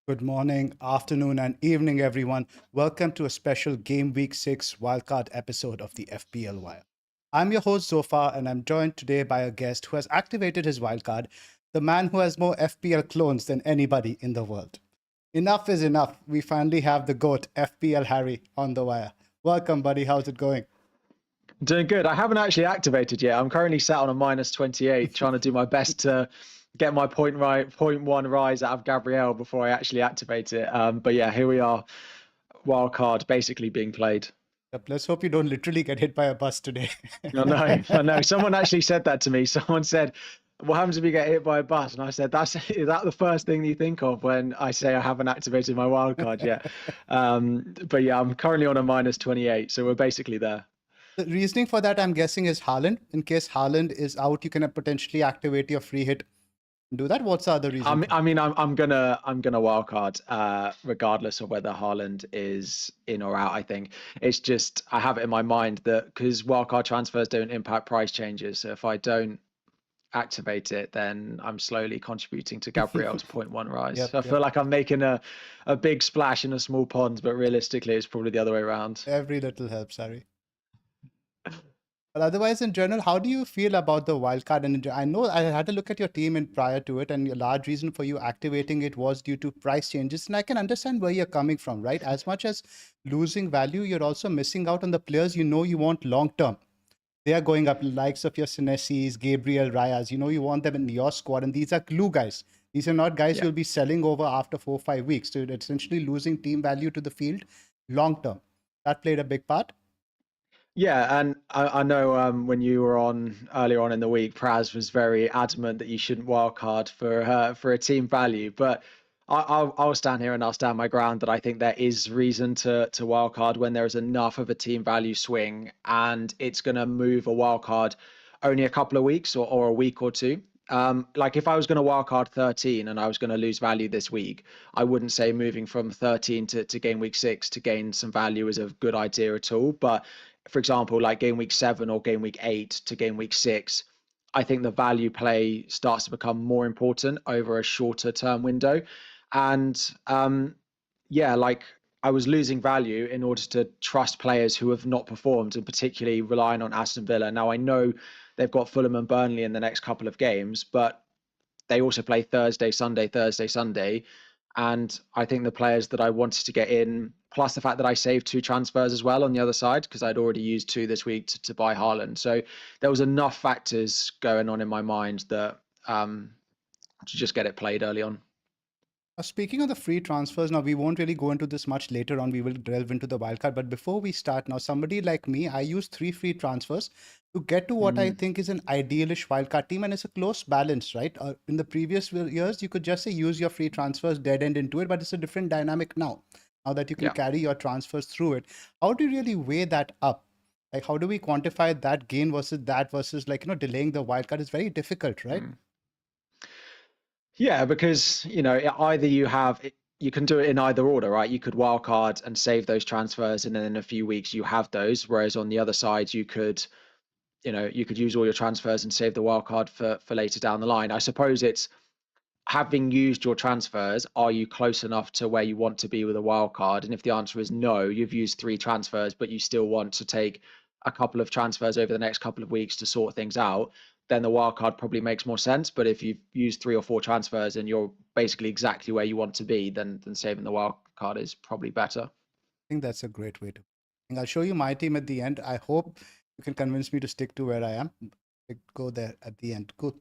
Good morning, afternoon, and evening, everyone. Welcome to a special Game Week 6 Wildcard episode of the FPL Wire. I'm your host, Zophar, and I'm joined today by a guest who has activated his wildcard, the man who has more FPL clones than anybody in the world. Enough is enough. We finally have the GOAT, FPL Harry, on the wire. Welcome, buddy. How's it going? Doing good. I haven't actually activated yet. I'm currently sat on a minus 28, trying to do my best to get my point one rise out of Gabriel before I actually activate it. But yeah, here we are. Wild card basically being played. Yep, let's hope you don't literally get hit by a bus today. I know. Someone actually said that to me. Someone said, "What happens if you get hit by a bus?" And I said, "Is that the first thing you think of when I say I haven't activated my wild card yet?" But yeah, I'm currently on a minus 28, so we're basically there. The reasoning for that, I'm guessing, is Haaland. In case Haaland is out, you can potentially activate your free hit. Do that. What's the other reason? I'm gonna wildcard regardless of whether Haaland is in or out. I think it's just I have it in my mind that because wildcard transfers don't impact price changes, so if I don't activate it, then I'm slowly contributing to Gabriel's 0.1 rise. Yep, I feel like I'm making a big splash in a small pond, but realistically, it's probably the other way around. Every little helps, Harry. But otherwise, in general, how do you feel about the wildcard? And I know I had a look at your team and prior to it, and a large reason for you activating it was due to price changes. And I can understand where you're coming from, right? As much as losing value, you're also missing out on the players you want long term. They are going up, likes of your Sinessis, Gabriel, Rayas. You want them in your squad, and these are glue guys. These are not guys you'll be selling over after 4 or 5 weeks. So you're essentially losing team value to the field long term. That played a big part. Yeah, and I know when you were on earlier on in the week, Praz was very adamant that you shouldn't wildcard for a team value. But I'll stand here and I'll stand my ground that I think there is reason to wildcard when there is enough of a team value swing, and it's going to move a wildcard only a couple of weeks or a week or two. Like if I was going to wildcard 13 and I was going to lose value this week, I wouldn't say moving from 13 to game week 6 to gain some value is a good idea at all. But for example, like game week 7 or game week 8 to game week 6, I think the value play starts to become more important over a shorter term window. And yeah, like I was losing value in order to trust players who have not performed, and particularly relying on Aston Villa. Now I know they've got Fulham and Burnley in the next couple of games, but they also play Thursday, Sunday. And I think the players that I wanted to get in, plus the fact that I saved 2 transfers as well on the other side, because I'd already used 2 this week to buy Haaland. So there was enough factors going on in my mind that to just get it played early on. Speaking of the free transfers, now we won't really go into this much later on. We will delve into the wildcard. But before we start, now somebody like me, I use 3 free transfers to get to what I think is an idealish wildcard team, and it's a close balance, right? In the previous years, you could just say use your free transfers, dead end into it, but it's a different dynamic now. Now that you can carry your transfers through it, how do you really weigh that up? Like, how do we quantify that gain versus like delaying the wildcard is very difficult, right? Yeah, because either you can do it in either order, right? You could wildcard and save those transfers, and then in a few weeks you have those. Whereas on the other side, you could use all your transfers and save the wildcard for later down the line. I suppose it's having used your transfers, are you close enough to where you want to be with a wildcard? And if the answer is no, you've used 3 transfers, but you still want to take a couple of transfers over the next couple of weeks to sort things out, then the wildcard probably makes more sense. But if you've used 3 or 4 transfers and you're basically exactly where you want to be, then saving the wildcard is probably better. I think that's a great way to. I'll show you my team at the end. I hope you can convince me to stick to where I am. Go there at the end. Cool.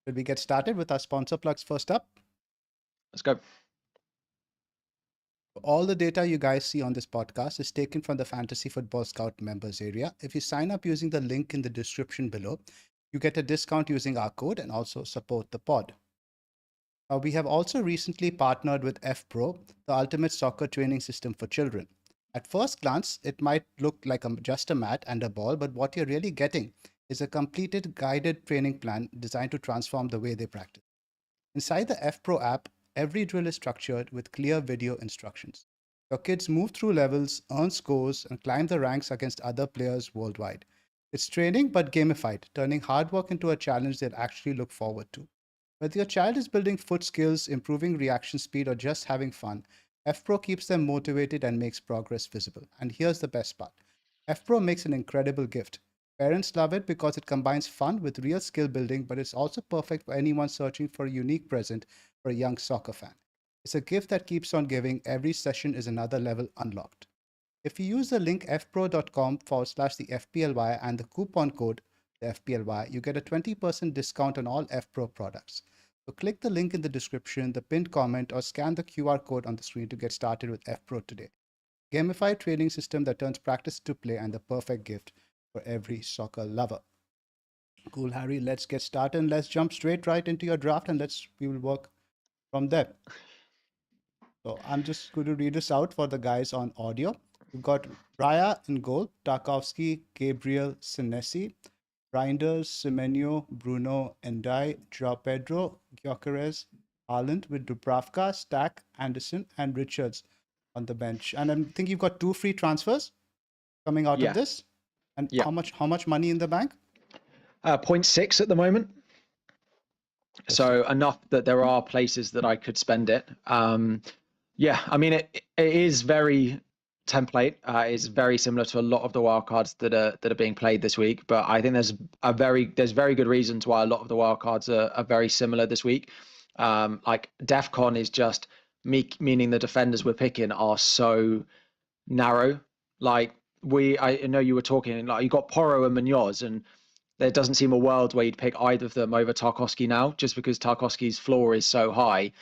Should we get started with our sponsor plugs first up? Let's go. All the data you guys see on this podcast is taken from the Fantasy Football Scout members area. If you sign up using the link in the description below, you get a discount using our code and also support the pod. We have also recently partnered with FPro, the ultimate soccer training system for children. At first glance, it might look like just a mat and a ball, but what you're really getting is a completed guided training plan designed to transform the way they practice. Inside the FPro app, every drill is structured with clear video instructions. Your kids move through levels, earn scores, and climb the ranks against other players worldwide. It's training but gamified, turning hard work into a challenge they'll actually look forward to. Whether your child is building foot skills, improving reaction speed, or just having fun, FPro keeps them motivated and makes progress visible. And here's the best part: FPro makes an incredible gift. Parents love it because it combines fun with real skill building, but it's also perfect for anyone searching for a unique present for a young soccer fan. It's a gift that keeps on giving. Every session is another level unlocked. If you use the link fpro.com/the FPL Wire and the coupon code the FPL Wire, you get a 20% discount on all FPro products. So click the link in the description, the pinned comment, or scan the QR code on the screen to get started with FPro today. Gamified training system that turns practice to play and the perfect gift for every soccer lover. Cool, Harry. Let's get started and let's jump straight right into your draft and we will work from there. So I'm just going to read this out for the guys on audio. We've got Raya in goal, Tarkowski, Gabriel, Senesi, Reinders, Semenyo, Bruno, Endai, Joao Pedro, Gyökeres, Haaland with Dubravka, Stack, Anderson, and Richards on the bench. And I think you've got 2 free transfers coming out of this. And how much money in the bank? 0.6 at the moment. So enough that there are places that I could spend it. Yeah, I mean, it is very template. It's very similar to a lot of the wildcards that are being played this week. But I think there's very good reasons why a lot of the wildcards are very similar this week. Like DEFCON is just meaning the defenders we're picking are so narrow. Like I know you were talking, like you got Porro and Munoz, and there doesn't seem a world where you'd pick either of them over Tarkowski now, just because Tarkowski's floor is so high,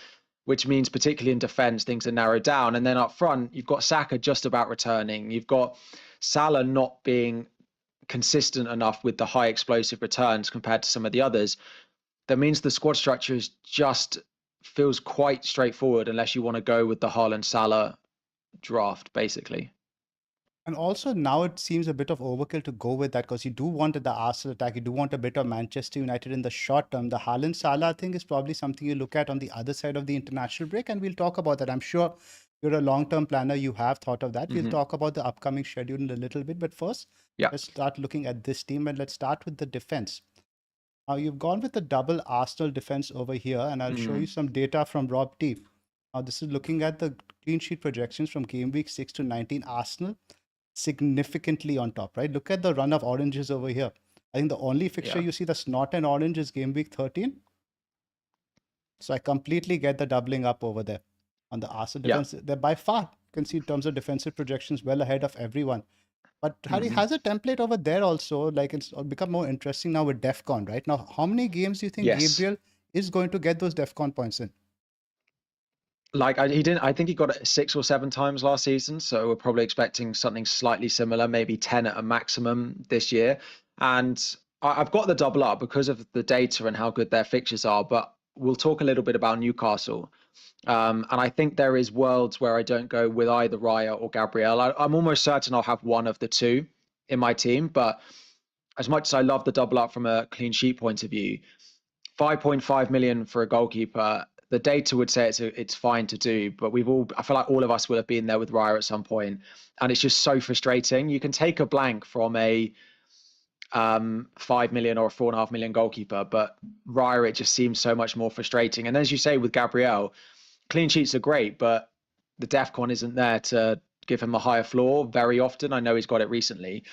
which means particularly in defense, things are narrowed down. And then up front, you've got Saka just about returning. You've got Salah not being consistent enough with the high explosive returns compared to some of the others. That means the squad structure is just feels quite straightforward unless you want to go with the Haaland Salah draft, basically. And also now it seems a bit of overkill to go with that because you do want the Arsenal attack, you do want a bit of Manchester United in the short term. The Haaland Salah thing is probably something you look at on the other side of the international break, and we'll talk about that. I'm sure you're a long-term planner, you have thought of that. We'll talk about the upcoming schedule in a little bit, but first, let's start looking at this team, and let's start with the defense. Now you've gone with the double Arsenal defense over here, and I'll show you some data from Rob T. Now this is looking at the clean sheet projections from game week 6 to 19. Arsenal significantly on top, right? Look at the run of oranges over here. I think the only fixture you see that's not an orange is game week 13. So I completely get the doubling up over there on the Arsenal defense. They're by far, you can see in terms of defensive projections, well ahead of everyone. But Harry has a template over there also, like it's become more interesting now with DEFCON, right? Now, how many games do you think Gabriel is going to get those DEFCON points in? Like I think he got it 6 or 7 times last season. So we're probably expecting something slightly similar, maybe 10 at a maximum this year. And I've got the double up because of the data and how good their fixtures are. But we'll talk a little bit about Newcastle. And I think there is worlds where I don't go with either Raya or Gabriel. I'm almost certain I'll have one of the two in my team. But as much as I love the double up from a clean sheet point of view, 5.5 million for a goalkeeper, the data would say it's fine to do, but I feel like all of us will have been there with Raya at some point, and it's just so frustrating. You can take a blank from a 5 million or a 4.5 million goalkeeper, but Raya, it just seems so much more frustrating. And as you say with Gabriel, clean sheets are great, but the DEFCON isn't there to give him a higher floor very often. I know he's got it recently.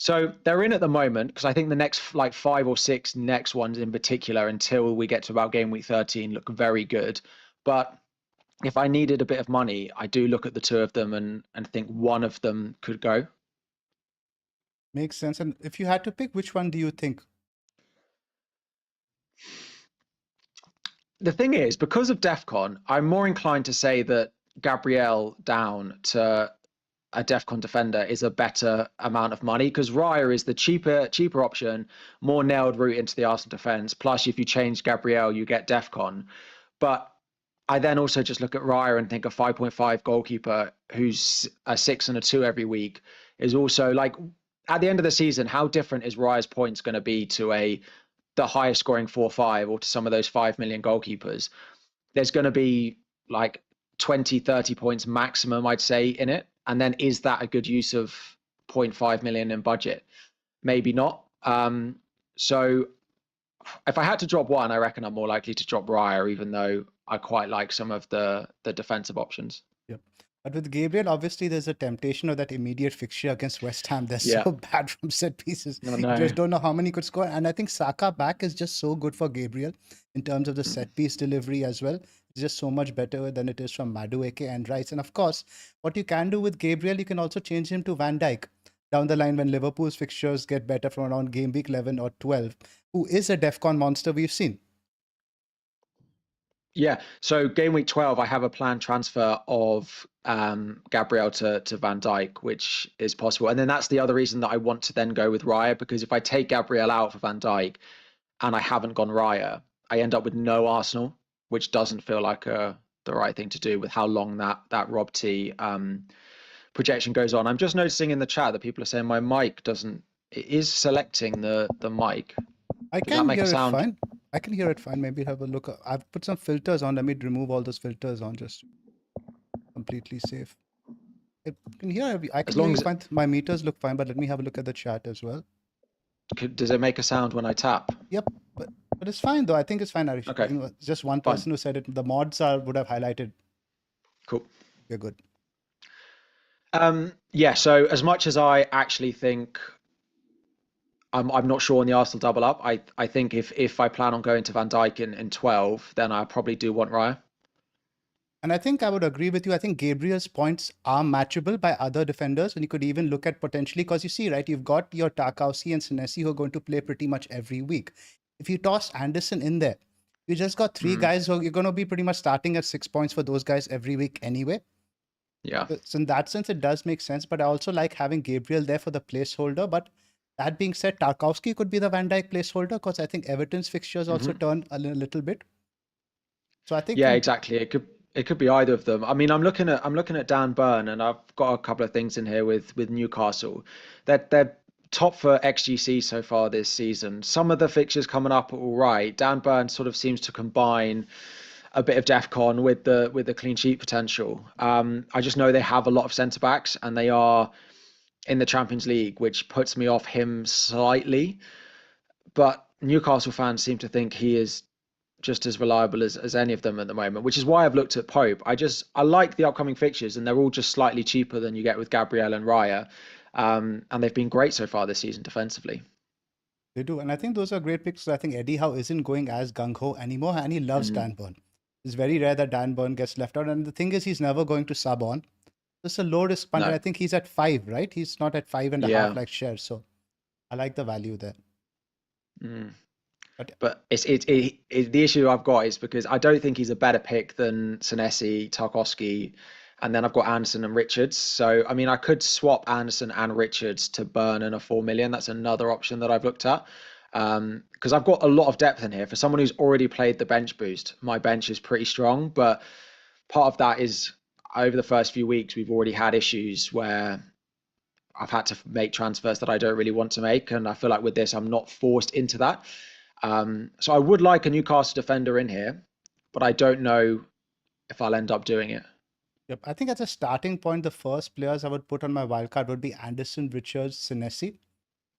So they're in at the moment because I think the next like 5 or 6 next ones in particular, until we get to about game week 13, look very good. But if I needed a bit of money, I do look at the two of them and think one of them could go. Makes sense. And if you had to pick, which one do you think? The thing is, because of DEFCON, I'm more inclined to say that Gabriel down to a DEFCON defender is a better amount of money, because Raya is the cheaper option, more nailed route into the Arsenal defense. Plus, if you change Gabriel, you get DEFCON. But I then also just look at Raya and think a 5.5 goalkeeper who's a 6 and a 2 every week is also like, at the end of the season, how different is Raya's points going to be to the highest scoring 4-5 or to some of those 5 million goalkeepers? There's going to be like 20, 30 points maximum, I'd say, in it. And then is that a good use of 0.5 million in budget? Maybe not. So if I had to drop one, I reckon I'm more likely to drop Raya, even though I quite like some of the defensive options. Yep. But with Gabriel, obviously, there's a temptation of that immediate fixture against West Ham. They're Yeah. so bad from set pieces. I You know. just don't know how many could score. And I think Saka back is just so good for Gabriel in terms of the set piece delivery as well. It's just so much better than it is from Madueke and Rice. And of course, what you can do with Gabriel, you can also change him to Van Dijk down the line when Liverpool's fixtures get better from around game week 11 or 12, who is a DEFCON monster we've seen. Yeah, so game week 12, I have a planned transfer of Gabriel to Van Dijk, which is possible. And then that's the other reason that I want to then go with Raya, because if I take Gabriel out for Van Dijk and I haven't gone Raya, I end up with no Arsenal, which doesn't feel like the right thing to do with how long that Rob T projection goes on. I'm just noticing in the chat that people are saying my mic it is selecting the mic. I Does that can make hear a it sound? fine. I can hear it fine. Maybe have a look. I've put some filters on. Let me remove all those filters on just completely safe. I can hear I can As hear long you as fine. My meters look fine, but let me have a look at the chat as well. does it make a sound when I tap? Yep, but it's fine though. I think it's fine, Arish. Okay. I think just one Fine. person who said it. The mods would have highlighted. Cool. We're good. Yeah, so as much as I actually think I'm not sure on the Arsenal double up, I think if I plan on going to Van Dijk in 12, then I probably do want Raya. And I think I would agree with you. I think Gabriel's points are matchable by other defenders. And you could even look at potentially, because you see, right, you've got your Tarkowski and Senesi who are going to play pretty much every week. If you toss Anderson in there, you just got three guys who you're going to be pretty much starting at 6 points for those guys every week anyway. Yeah. So in that sense, it does make sense. But I also like having Gabriel there for the placeholder. But that being said, Tarkowski could be the Van Dijk placeholder because I think Everton's fixtures also turn a little bit. So I think yeah, exactly. It could be either of them. I mean, I'm looking at Dan Burn, and I've got a couple of things in here with Newcastle. They're top for XGC so far this season. Some of the fixtures coming up are all right. Dan Burn sort of seems to combine a bit of DEFCON with the clean sheet potential. I just know they have a lot of centre backs, and they are in the Champions League, which puts me off him slightly. But Newcastle fans seem to think he is just as reliable as any of them at the moment, which is why I've looked at Pope. I like the upcoming fixtures, and they're all just slightly cheaper than you get with Gabriel and Raya. And they've been great so far this season defensively. They do. And I think those are great picks. I think Eddie Howe isn't going as gung-ho anymore, and he loves Dan Burn. It's very rare that Dan Burn gets left out. And the thing is, he's never going to sub on. It's a low risk punt. No. And I think he's at 5, right? He's not at 5.5 like Cher. So I like the value there. But the issue I've got is because I don't think he's a better pick than Senesi, Tarkowski, and then I've got Anderson and Richards. So I mean, I could swap Anderson and Richards to Burn and a 4 million. That's another option that I've looked at. Because I've got a lot of depth in here. For someone who's already played the bench boost, my bench is pretty strong. But part of that is over the first few weeks, we've already had issues where I've had to make transfers that I don't really want to make. And I feel like with this, I'm not forced into that. So I would like a Newcastle defender in here, but I don't know if I'll end up doing it. Yep. I think as a starting point, the first players I would put on my wildcard would be Anderson, Richards, Senesi.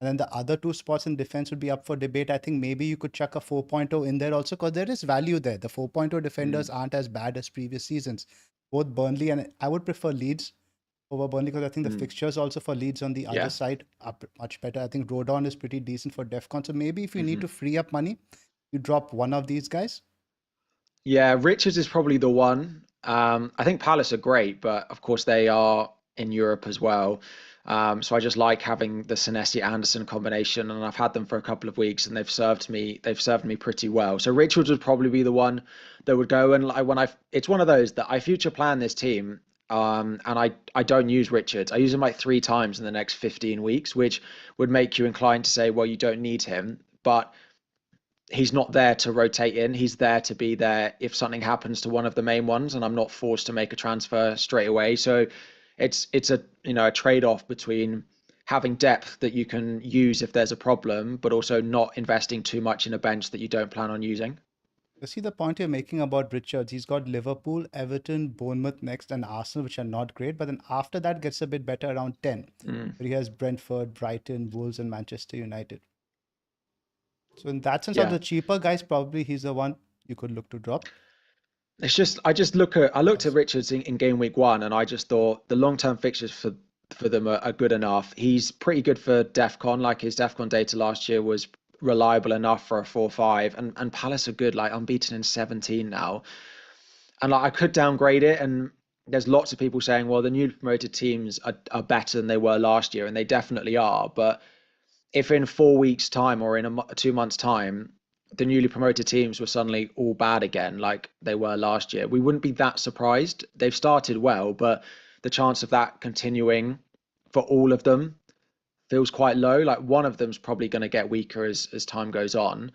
And then the other two spots in defense would be up for debate. I think maybe you could chuck a 4.0 in there also because there is value there. The 4.0 defenders aren't as bad as previous seasons. Both Burnley and I would prefer Leeds over Burnley because I think the fixtures also for Leeds on the other side are much better. I think Rodon is pretty decent for DEFCON. So maybe if you need to free up money, you drop one of these guys. Yeah, Richards is probably the one. I think Palace are great, but of course they are in Europe as well. So I just like having the Senesi Anderson combination, and I've had them for a couple of weeks, and they've served me pretty well. So Richards would probably be the one that would go. And it's one of those that I future plan this team, and I don't use Richards. I use him like 3 times in the next 15 weeks, which would make you inclined to say, well, you don't need him, but he's not there to rotate in. He's there to be there if something happens to one of the main ones, and I'm not forced to make a transfer straight away. So it's a trade-off between having depth that you can use if there's a problem, but also not investing too much in a bench that you don't plan on using. You see the point you're making about Richards. He's got Liverpool, Everton, Bournemouth next, and Arsenal, which are not great. But then after that gets a bit better around 10. But he has Brentford, Brighton, Wolves, and Manchester United. So in that sense, of Yeah. the cheaper guys, probably he's the one you could look to drop. It's just I looked at Yes. Richards in game week 1 and I just thought the long-term fixtures for them are good enough. He's pretty good for DEFCON, like his DEFCON data last year was reliable enough for a 4-5, and Palace are good, like unbeaten in 17 now. And like I could downgrade it, and there's lots of people saying, well, the newly promoted teams are better than they were last year, and they definitely are. But if in 4 weeks' time or in 2 months' time, the newly promoted teams were suddenly all bad again, like they were last year, we wouldn't be that surprised. They've started well, but the chance of that continuing for all of them feels quite low. Like one of them's probably going to get weaker as time goes on.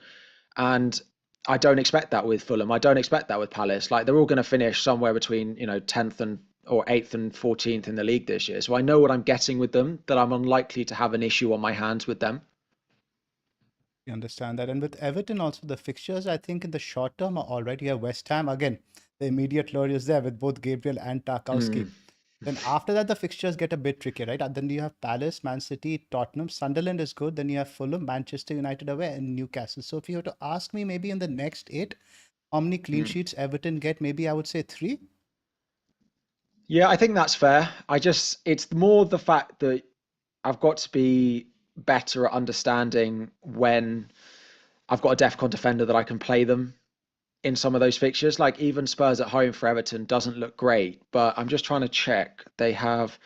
And I don't expect that with Fulham. I don't expect that with Palace. Like they're all going to finish somewhere between 10th and or 8th and 14th in the league this year. So I know what I'm getting with them, that I'm unlikely to have an issue on my hands with them. You understand that. And with Everton also, the fixtures, I think in the short term are already a West Ham. Again, the immediate lure is there with both Gabriel and Tarkowski. Then after that, the fixtures get a bit tricky, right? And then you have Palace, Man City, Tottenham. Sunderland is good. Then you have Fulham, Manchester United away, and Newcastle. So if you were to ask me, maybe in the next 8, how many clean sheets Everton get? Maybe I would say 3. Yeah, I think that's fair. It's more the fact that I've got to be better at understanding when I've got a DEFCON defender that I can play them in some of those fixtures. Like even Spurs at home for Everton doesn't look great, but I'm just trying to check. They have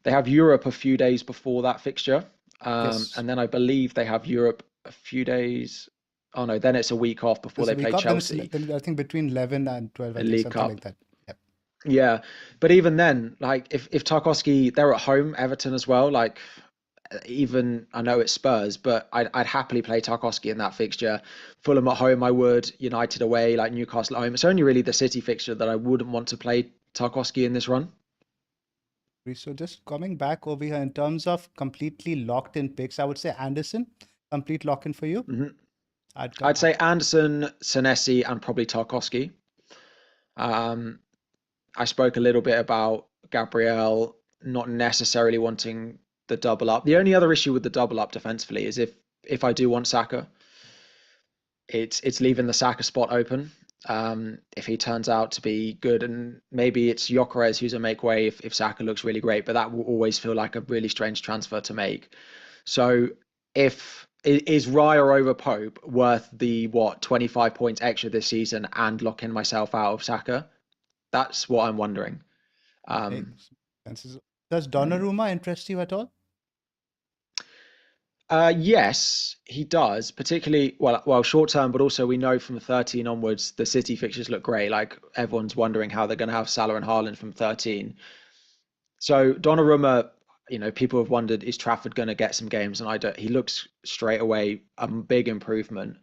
Europe a few days before that fixture, Yes. and then I believe they have Europe a few days. Oh no, then it's a week off before This they week play off, Chelsea, then I think between 11 and 12, I the think League something Cup. like that. Yep. Yeah, but even then, like if Tarkowski, they're at home, Everton as well. Like even I know it's Spurs, but I'd happily play Tarkowski in that fixture. Fulham at home, I would. United away, like Newcastle at home. It's only really the City fixture that I wouldn't want to play Tarkowski in this run. So just coming back over here in terms of completely locked in picks, I would say Anderson, complete lock in for you. hmm I'd come. I'd say Anderson, Senesi, and probably Tarkowski. Um, I spoke a little bit about Gabriel not necessarily wanting the double up. The only other issue with the double up defensively is if I do want Saka, it's leaving the Saka spot open. If he turns out to be good, and maybe it's Gyökeres who's a make way if Saka looks really great, but that will always feel like a really strange transfer to make. So if is Raya over Pope worth the 25 points extra this season and locking myself out of Saka? That's what I'm wondering. Makes sense. Does Donnarumma interest you at all? Yes, he does. Particularly well, short term, but also we know from 13 onwards the City fixtures look great. Like everyone's wondering how they're going to have Salah and Haaland from 13. So Donnarumma, people have wondered, is Trafford going to get some games? And I don't. He looks straight away a big improvement.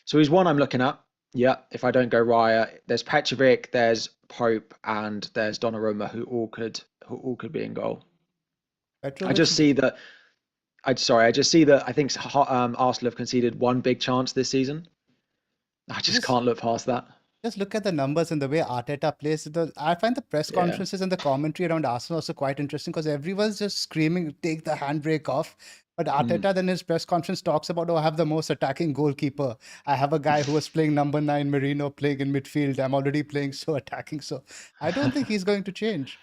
So he's one I'm looking at. Yeah, if I don't go Raya, there's Petrovic, there's Pope, and there's Donnarumma, who all could be in goal. I Petrovic, just see that. I just see that I think Arsenal have conceded one big chance this season. I just just can't look past that. just look at the numbers and the way Arteta plays. I find the press Yeah. conferences and the commentary around Arsenal also quite interesting because everyone's just screaming, take the handbrake off. But Mm. Arteta then his press conference talks about, oh, I have the most attacking goalkeeper. I have a guy who was playing number 9, Merino, playing in midfield. I'm already playing so attacking. So I don't think he's going to change.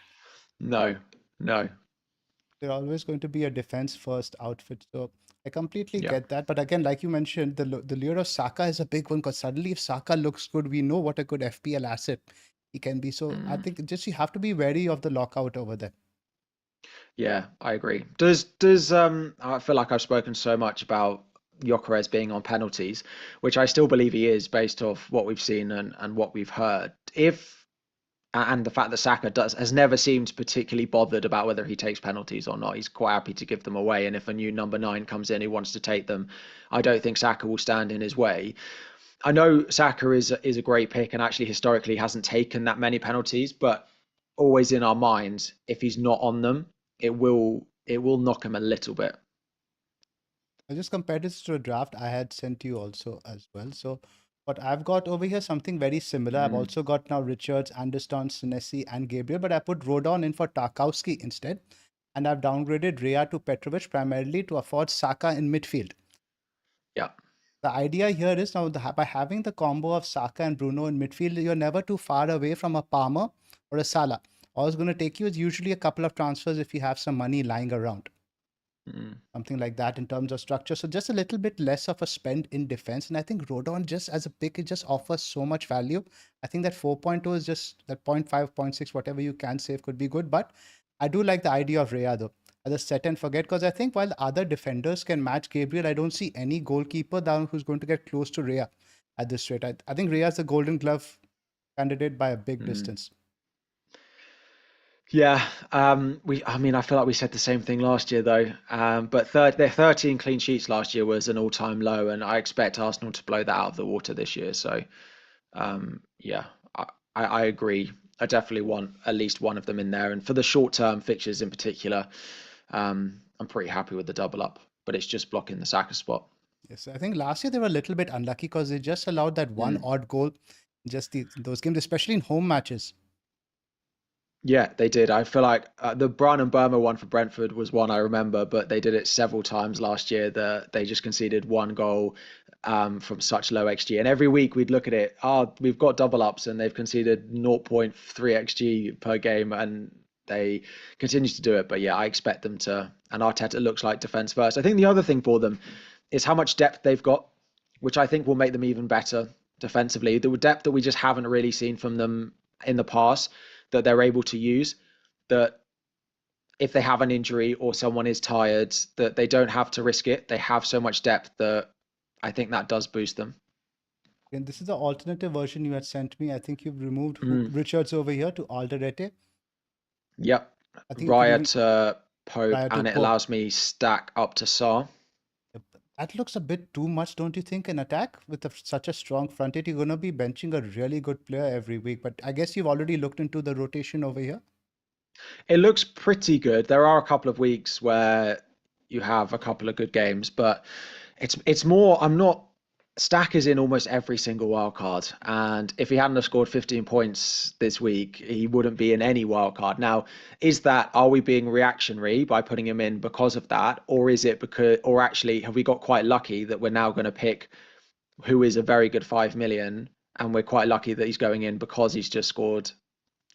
No, no. They're always going to be a defense first outfit. So I completely Yeah. get that. But again, like you mentioned, the lure of Saka is a big one because suddenly if Saka looks good, we know what a good FPL asset he can be. So I Mm. think just you have to be wary of the lockout over there. Yeah, I agree. I feel like I've spoken so much about Gyökeres being on penalties, which I still believe he is based off what we've seen and what we've heard. If and the fact that Saka has never seemed particularly bothered about whether he takes penalties or not. He's quite happy to give them away. And if a new number 9 comes in who wants to take them, I don't think Saka will stand in his way. I know Saka is a great pick and actually historically hasn't taken that many penalties, but always in our minds, if he's not on them, it will knock him a little bit. I just compared this to a draft I had sent you also as well. So what I've got over here, something very similar. I've Mm. also got now Richards, Anderson, Senesi, and Gabriel, but I put Rodon in for Tarkowski instead. And I've downgraded Rea to Petrovic primarily to afford Saka in midfield. Yeah. The idea here is now by having the combo of Saka and Bruno in midfield, you're never too far away from a Palmer or a Salah. All it's going to take you is usually a couple of transfers if you have some money lying around. Something like that in terms of structure. So just a little bit less of a spend in defense. And I think Rodon just as a pick, it just offers so much value. I think that 4.2 is just that 0.5, 0.6, whatever you can save could be good. But I do like the idea of Rhea though, as a set and forget, because I think while the other defenders can match Gabriel, I don't see any goalkeeper down who's going to get close to Rhea at this rate. I think Rhea's the Golden Glove candidate by a big distance. Yeah, I mean, I feel like we said the same thing last year though. But their 13 clean sheets last year was an all-time low, and I expect Arsenal to blow that out of the water this year. So, yeah, I agree. I definitely want at least one of them in there. And for the short-term fixtures in particular, I'm pretty happy with the double up, but it's just blocking the Saka spot. Yes, I think last year they were a little bit unlucky because they just allowed that one odd goal in just those games, especially in home matches. Yeah, they did. I feel like the Brian and Burma one for Brentford was one I remember, but they did it several times last year that they just conceded one goal from such low XG. And every week we'd look at it, we've got double ups and they've conceded 0.3 XG per game and they continue to do it. But yeah, I expect them to, and Arteta looks like defense first. I think the other thing for them is how much depth they've got, which I think will make them even better defensively. The depth that we just haven't really seen from them in the past that they're able to use, that if they have an injury or someone is tired, that they don't have to risk it. They have so much depth that I think that does boost them. And this is the alternative version you had sent me. I think you've removed Richards over here to Alderete. Yep. I think Raya to Pope, Raya to and it Pope. allows me stack up to Saar. That looks a bit too much, don't you think? An attack with such a strong front eight, you're going to be benching a really good player every week. But I guess you've already looked into the rotation over here. It looks pretty good. There are a couple of weeks where you have a couple of good games, but it's more. I'm not. Stack is in almost every single wild card, and if he hadn't have scored 15 points this week, he wouldn't be in any wild card. Now, are we being reactionary by putting him in because of that, or is it because, or actually, have we got quite lucky that we're now going to pick who is a very good 5 million, and we're quite lucky that he's going in because he's just scored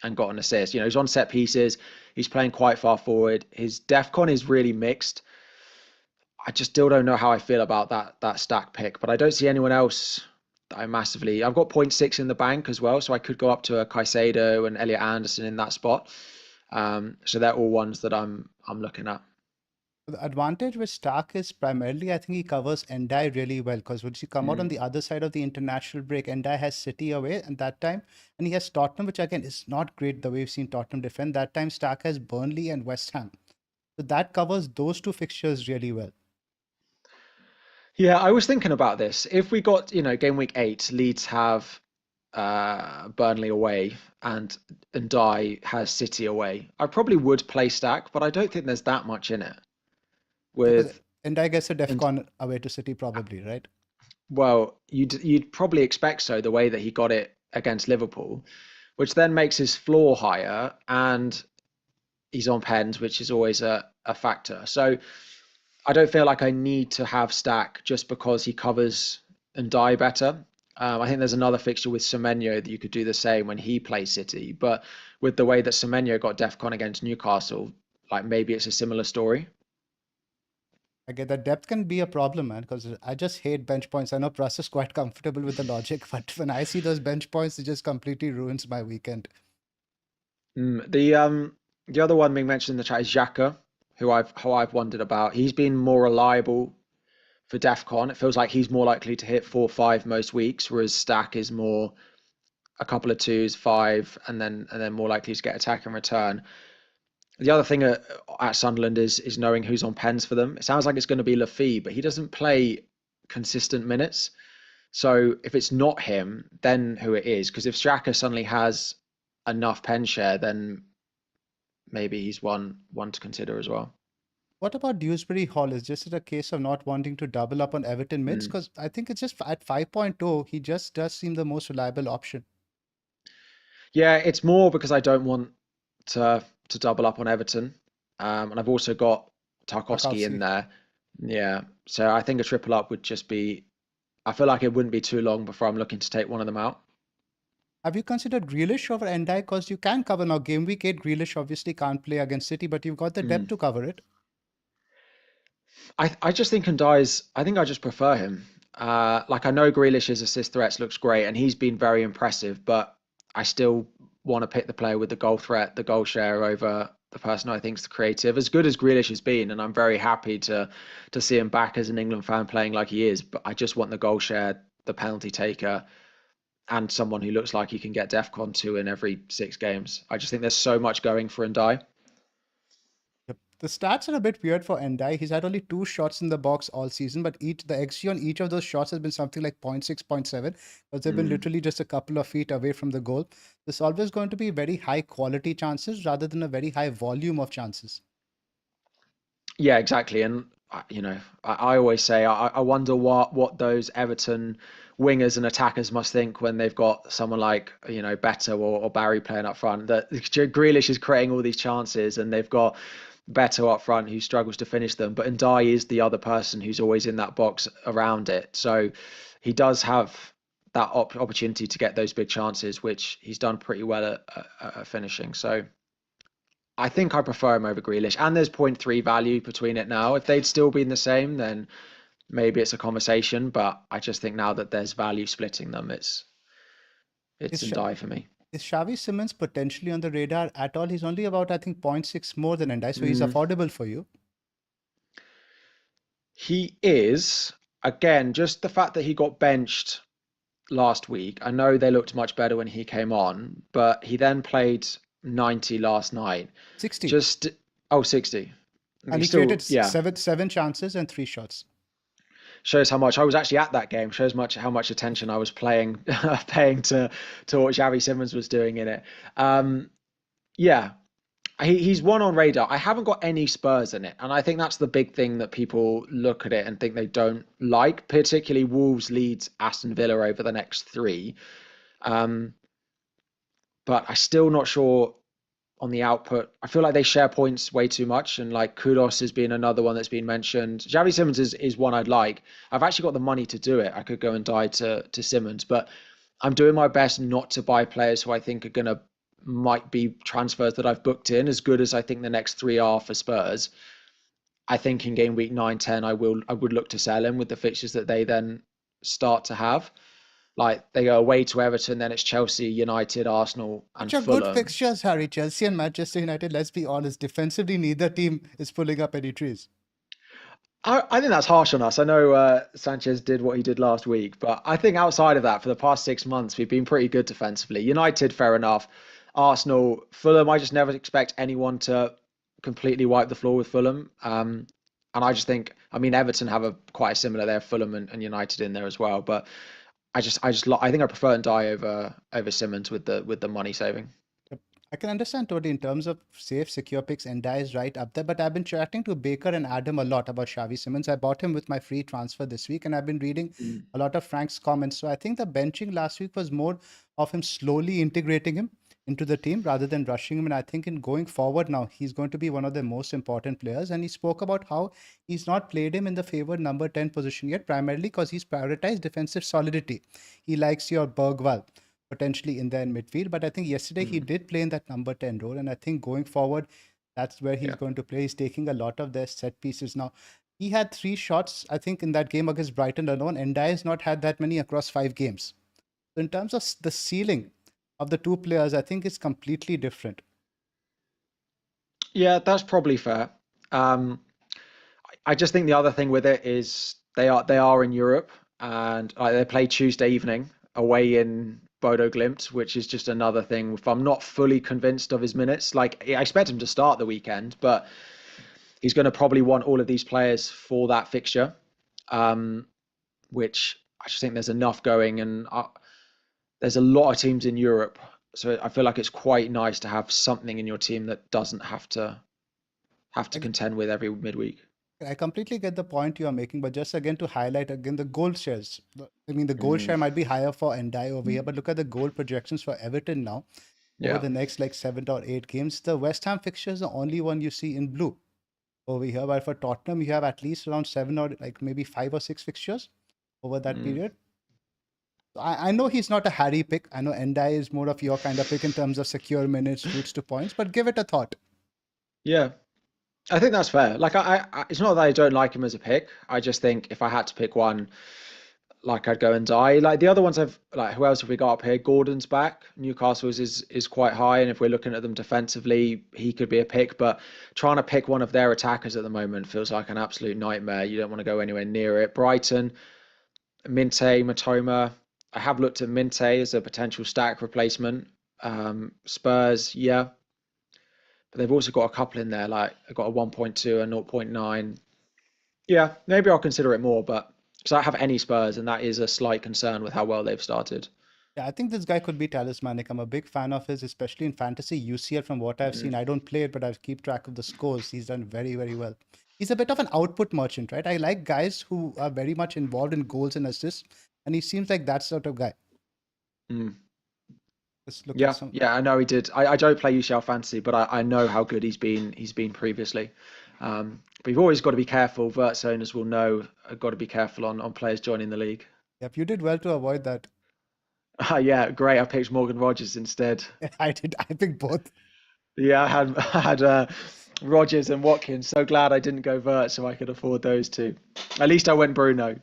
and got an assist. He's on set pieces. He's playing quite far forward. His DEFCON is really mixed. I just still don't know how I feel about that stack pick, but I don't see anyone else that I've got 0.6 in the bank as well, so I could go up to a Caicedo and Elliot Anderson in that spot. So they're all ones that I'm looking at. The advantage with Stark is primarily, I think he covers Endai really well because once you come out on the other side of the international break, Endai has City away at that time, and he has Tottenham, which again is not great the way we've seen Tottenham defend. That time, Stark has Burnley and West Ham. So that covers those two fixtures really well. Yeah, I was thinking about this. If we got, game week 8, Leeds have Burnley away and Dye has City away, I probably would play Stack, but I don't think there's that much in it. And I guess a DEFCON away to City probably, right? Well, you'd probably expect so, the way that he got it against Liverpool, which then makes his floor higher, and he's on pens, which is always a factor. So I don't feel like I need to have Stack just because he covers and die better. I think there's another fixture with Semenyo that you could do the same when he plays City, but with the way that Semenyo got DEFCON against Newcastle, like maybe it's a similar story. I get that depth can be a problem, man, because I just hate bench points. I know Pras is quite comfortable with the logic, but when I see those bench points, it just completely ruins my weekend. The other one being mentioned in the chat is Xhaka, who I've wondered about. He's been more reliable for DEFCON. It feels like he's more likely to hit 4-5 most weeks, whereas Stack is more a couple of 2s, 5, and then more likely to get attack and return. The other thing at Sunderland is knowing who's on pens for them. It sounds like it's going to be Lafille, but he doesn't play consistent minutes. So if it's not him, then who it is? Because if Xhaka suddenly has enough pen share, then maybe he's one to consider as well. What about Dewsbury Hall? Is just a case of not wanting to double up on Everton mids? Because I think it's just at 5.0, he just does seem the most reliable option. Yeah, it's more because I don't want to double up on Everton. And I've also got Tarkowski in there. Yeah. So I think a triple up would just be I feel like it wouldn't be too long before I'm looking to take one of them out. Have you considered Grealish over Ndai? Because you can cover now. Game week 8, Grealish obviously can't play against City, but you've got the depth to cover it. I just think I think I just prefer him. Like I know Grealish's assist threats looks great, and he's been very impressive, but I still want to pick the player with the goal threat, the goal share over the person I think is the creative. As good as Grealish has been, and I'm very happy to see him back as an England fan playing like he is, but I just want the goal share, the penalty taker, and someone who looks like he can get DEFCON 2 in every 6 games. I just think there's so much going for Ndai. The stats are a bit weird for Ndai. He's had only 2 shots in the box all season, but the XG on each of those shots has been something like 0.6, 0.7, because they've been literally just a couple of feet away from the goal. There's always going to be very high quality chances rather than a very high volume of chances. Yeah, exactly. And I always say I wonder what those Everton wingers and attackers must think when they've got someone like Beto or Barry playing up front. That Grealish is creating all these chances, and they've got Beto up front who struggles to finish them. But Ndai is the other person who's always in that box around it. So he does have that opportunity to get those big chances, which he's done pretty well at finishing. So I think I prefer him over Grealish, and there's 0.3 value between it now. If they'd still been the same, then maybe it's a conversation. But I just think now that there's value splitting them, it's Ndai for me. Is Xavi Simons potentially on the radar at all? He's only about, I think, 0.6 more than Ndai, so he's affordable for you. He is. Again, just the fact that he got benched last week. I know they looked much better when he came on, but he then played 90 last night. 60. 60. And he created seven chances and 3 shots. Shows how much I was actually at that game. Shows how much attention I was paying to what Xavi Simons was doing in it. Yeah, he's one on radar. I haven't got any Spurs in it, and I think that's the big thing that people look at it and think they don't like, particularly Wolves, Leeds, Aston Villa over the next 3. But I'm still not sure on the output. I feel like they share points way too much, and like Kudos has been another one that's been mentioned. Xavi Simons is one I'd like. I've actually got the money to do it. I could go and die to Simons, but I'm doing my best not to buy players who I think might be transfers that I've booked in, as good as I think the next 3 are for Spurs. I think in game week 9, 10, I would look to sell him with the fixtures that they then start to have. Like they go away to Everton, then it's Chelsea, United, Arsenal, and Fulham. Which are good fixtures, Harry. Chelsea and Manchester United, let's be honest, defensively, neither team is pulling up any trees. I think that's harsh on us. I know Sanchez did what he did last week, but I think outside of that, for the past 6 months, we've been pretty good defensively. United, fair enough. Arsenal, Fulham, I just never expect anyone to completely wipe the floor with Fulham. And I just think, Everton have quite a similar there, Fulham and United in there as well. But I think I prefer Ndai over Simons with the money saving. I can understand totally in terms of safe, secure picks. Ndai is right up there, but I've been chatting to Baker and Adam a lot about Xavi Simons. I bought him with my free transfer this week, and I've been reading a lot of Frank's comments. So I think the benching last week was more of him slowly integrating him into the team rather than rushing him. And I think in going forward now, he's going to be one of the most important players. And he spoke about how he's not played him in the favored number 10 position yet, primarily because he's prioritized defensive solidity. He likes your Bergwall potentially in there in midfield. But I think yesterday he did play in that number 10 role. And I think going forward, that's where he's going to play. He's taking a lot of their set pieces now. He had 3 shots, I think, in that game against Brighton alone. Ndai has not had that many across 5 games. So in terms of the ceiling of the 2 players, I think it's completely different. Yeah, that's probably fair. I just think the other thing with it is they are in Europe, and they play Tuesday evening away in Bodo Glimt, which is just another thing. If I'm not fully convinced of his minutes, like I expect him to start the weekend, but he's going to probably want all of these players for that fixture, which I just think there's enough going, and there's a lot of teams in Europe, so I feel like it's quite nice to have something in your team that doesn't have to contend with every midweek. I completely get the point you are making, but just again to highlight again the goal shares. The goal share might be higher for Ndai over here, but look at the goal projections for Everton now over the next 7 or 8 games. The West Ham fixture is the only one you see in blue over here, but for Tottenham, you have at least around 7 or maybe 5 or 6 fixtures over that period. I know he's not a Harry pick. I know Endai is more of your kind of pick in terms of secure minutes, routes to points, but give it a thought. Yeah, I think that's fair. Like, it's not that I don't like him as a pick. I just think if I had to pick one, like I'd go and die. Like the other ones who else have we got up here? Gordon's back. Newcastle's is quite high, and if we're looking at them defensively, he could be a pick. But trying to pick one of their attackers at the moment feels like an absolute nightmare. You don't want to go anywhere near it. Brighton, Minte, Matoma. I have looked at Minte as a potential stack replacement. Spurs, yeah. But they've also got a couple in there, like I've got a 1.2 and 0.9. Yeah, maybe I'll consider it more, but because I have any Spurs, and that is a slight concern with how well they've started. Yeah, I think this guy could be talismanic. I'm a big fan of his, especially in fantasy UCL. From what I've seen, I don't play it, but I keep track of the scores. He's done very, very well. He's a bit of an output merchant, right? I like guys who are very much involved in goals and assists, and he seems like that sort of guy. Let's look at some. Yeah, I know he did. I don't play UCL fantasy, but I know how good he's been previously. But you've always got to be careful. Verts owners will know. Got to be careful on players joining the league. Yep, you did well to avoid that. Yeah, great. I picked Morgan Rogers instead. I did. I picked both. Yeah, I had Rogers and Watkins. So glad I didn't go Vert, so I could afford those two. At least I went Bruno.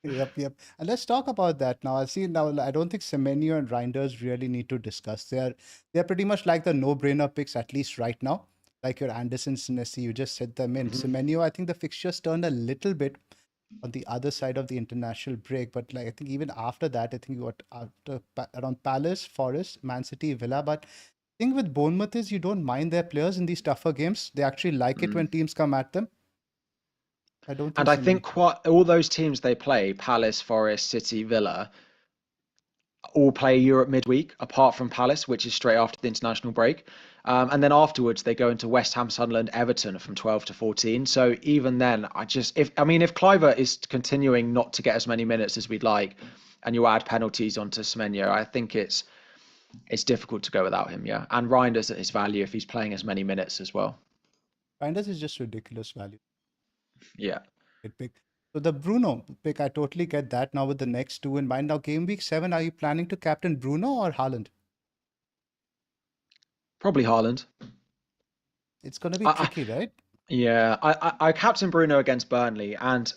Yep. And let's talk about that now. I see now. I don't think Semenyo and Reinders really need to discuss. They're pretty much like the no-brainer picks, at least right now. Like your Andersons, Nessie, you just set them in. Semenyo, I think the fixtures turned a little bit on the other side of the international break, but like I think even after that, I think you got after around Palace, Forest, Man City, Villa. But the thing with Bournemouth is you don't mind their players in these tougher games. They actually like it when teams come at them. I don't think. And I think all those teams they play, Palace, Forest, City, Villa, all play Europe midweek, apart from Palace, which is straight after the international break. And then afterwards, they go into West Ham, Sunderland, Everton from 12 to 14. So even then, if Cliver is continuing not to get as many minutes as we'd like, and you add penalties onto Semenyo, I think it's difficult to go without him, yeah. And Reinders at his value if he's playing as many minutes as well. Reinders is just ridiculous value. Yeah. Good pick. So the Bruno pick, I totally get that. Now with the next two in mind. Now game week 7, are you planning to captain Bruno or Haaland? Probably Haaland. It's going to be tricky, right? Yeah, I captained Bruno against Burnley, and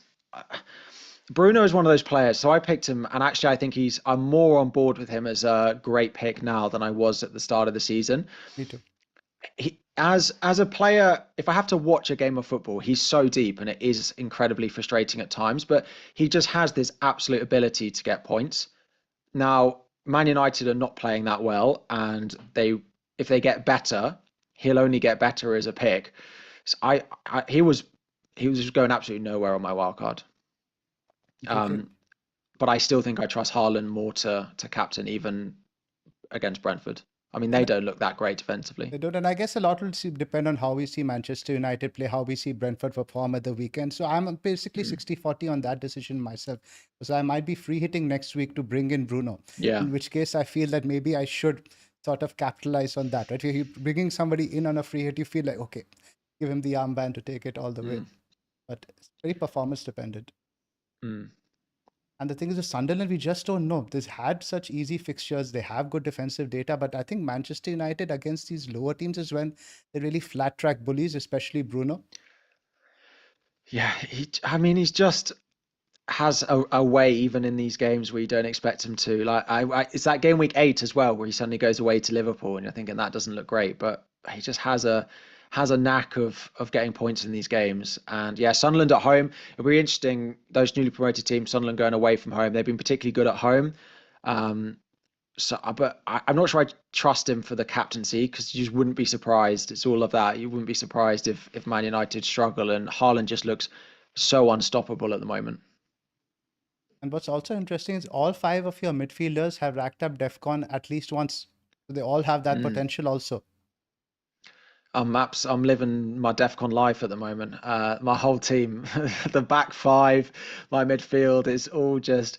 Bruno is one of those players. So I picked him, and actually I think I'm more on board with him as a great pick now than I was at the start of the season. Me too. As a player, if I have to watch a game of football, he's so deep, and it is incredibly frustrating at times, but he just has this absolute ability to get points. Now, Man United are not playing that well, and if they get better, he'll only get better as a pick. So he was just going absolutely nowhere on my wildcard. But I still think I trust Haaland more to captain even against Brentford. I mean, they don't look that great defensively. They don't, and I guess a lot will depend on how we see Manchester United play, how we see Brentford perform at the weekend. So I'm basically 60-40 on that decision myself, because I might be free hitting next week to bring in Bruno. Yeah. In which case, I feel that maybe I should sort of capitalize on that, right? If you're bringing somebody in on a free hit, you feel like, okay, give him the armband to take it all the way. But it's very performance dependent. And the thing is, with Sunderland, we just don't know. They've had such easy fixtures. They have good defensive data. But I think Manchester United against these lower teams is when they really flat track bullies, especially Bruno. Yeah, he's just has a way, even in these games where you don't expect him to. Like, it's that game week 8 as well, where he suddenly goes away to Liverpool, and you're thinking that doesn't look great. But he just has a knack of getting points in these games. And yeah, Sunderland at home, it'll be interesting. Those newly promoted teams, Sunderland going away from home, they've been particularly good at home. But I'm not sure I trust him for the captaincy, because you just wouldn't be surprised. It's all of that. You wouldn't be surprised if Man United struggle, and Haaland just looks so unstoppable at the moment. And what's also interesting is all 5 of your midfielders have racked up DEFCON at least once. So they all have that potential also. I'm living my DEFCON life at the moment. My whole team, the back 5, my midfield, is all just,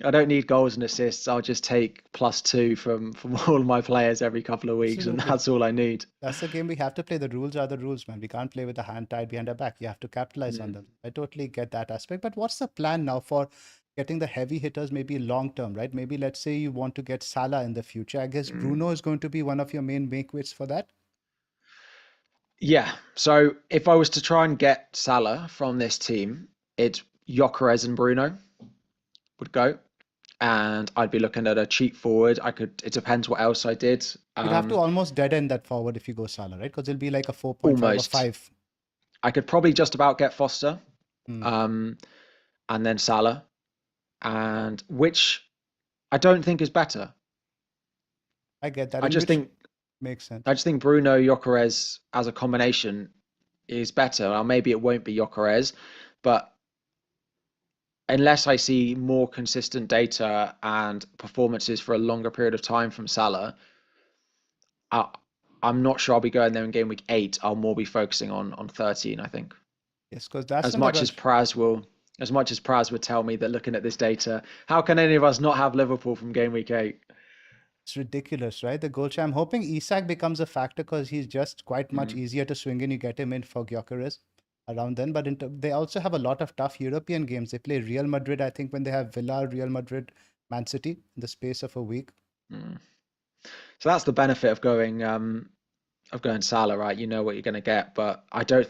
I don't need goals and assists. I'll just take +2 from all of my players every couple of weeks. Absolutely. And that's all I need. That's the game we have to play. The rules are the rules, man. We can't play with a hand tied behind our back. You have to capitalize on them. I totally get that aspect. But what's the plan now for getting the heavy hitters maybe long term, right? Maybe let's say you want to get Salah in the future. I guess Bruno is going to be one of your main make-weights for that. Yeah. So if I was to try and get Salah from this team, it's Gyökeres and Bruno would go. And I'd be looking at a cheap forward. It depends what else I did. You'd have to almost dead end that forward if you go Salah, right? Because it'll be like a 4.5 or Almost. 5. I could probably just about get Foster, Hmm. and then Salah, and which I don't think is better. I get that, I in just which think makes sense. I just think Bruno Gyökeres as a combination is better. Now maybe it won't be Gyökeres, but unless I see more consistent data and performances for a longer period of time from Salah, I, I'm not sure I'll be going there in game week 8. I'll more be focusing on 13, I think. Yes, because that's As when the much as rush. Praz would tell me that looking at this data, how can any of us not have Liverpool from game week 8? It's ridiculous, right? The goal share. I'm hoping Isak becomes a factor because he's just quite much easier to swing in. You get him in for Gyökeres around then. But they also have a lot of tough European games. They play Real Madrid, I think, when they have Villa, Real Madrid, Man City in the space of a week. So that's the benefit of going Salah, right? You know what you're going to get, but I just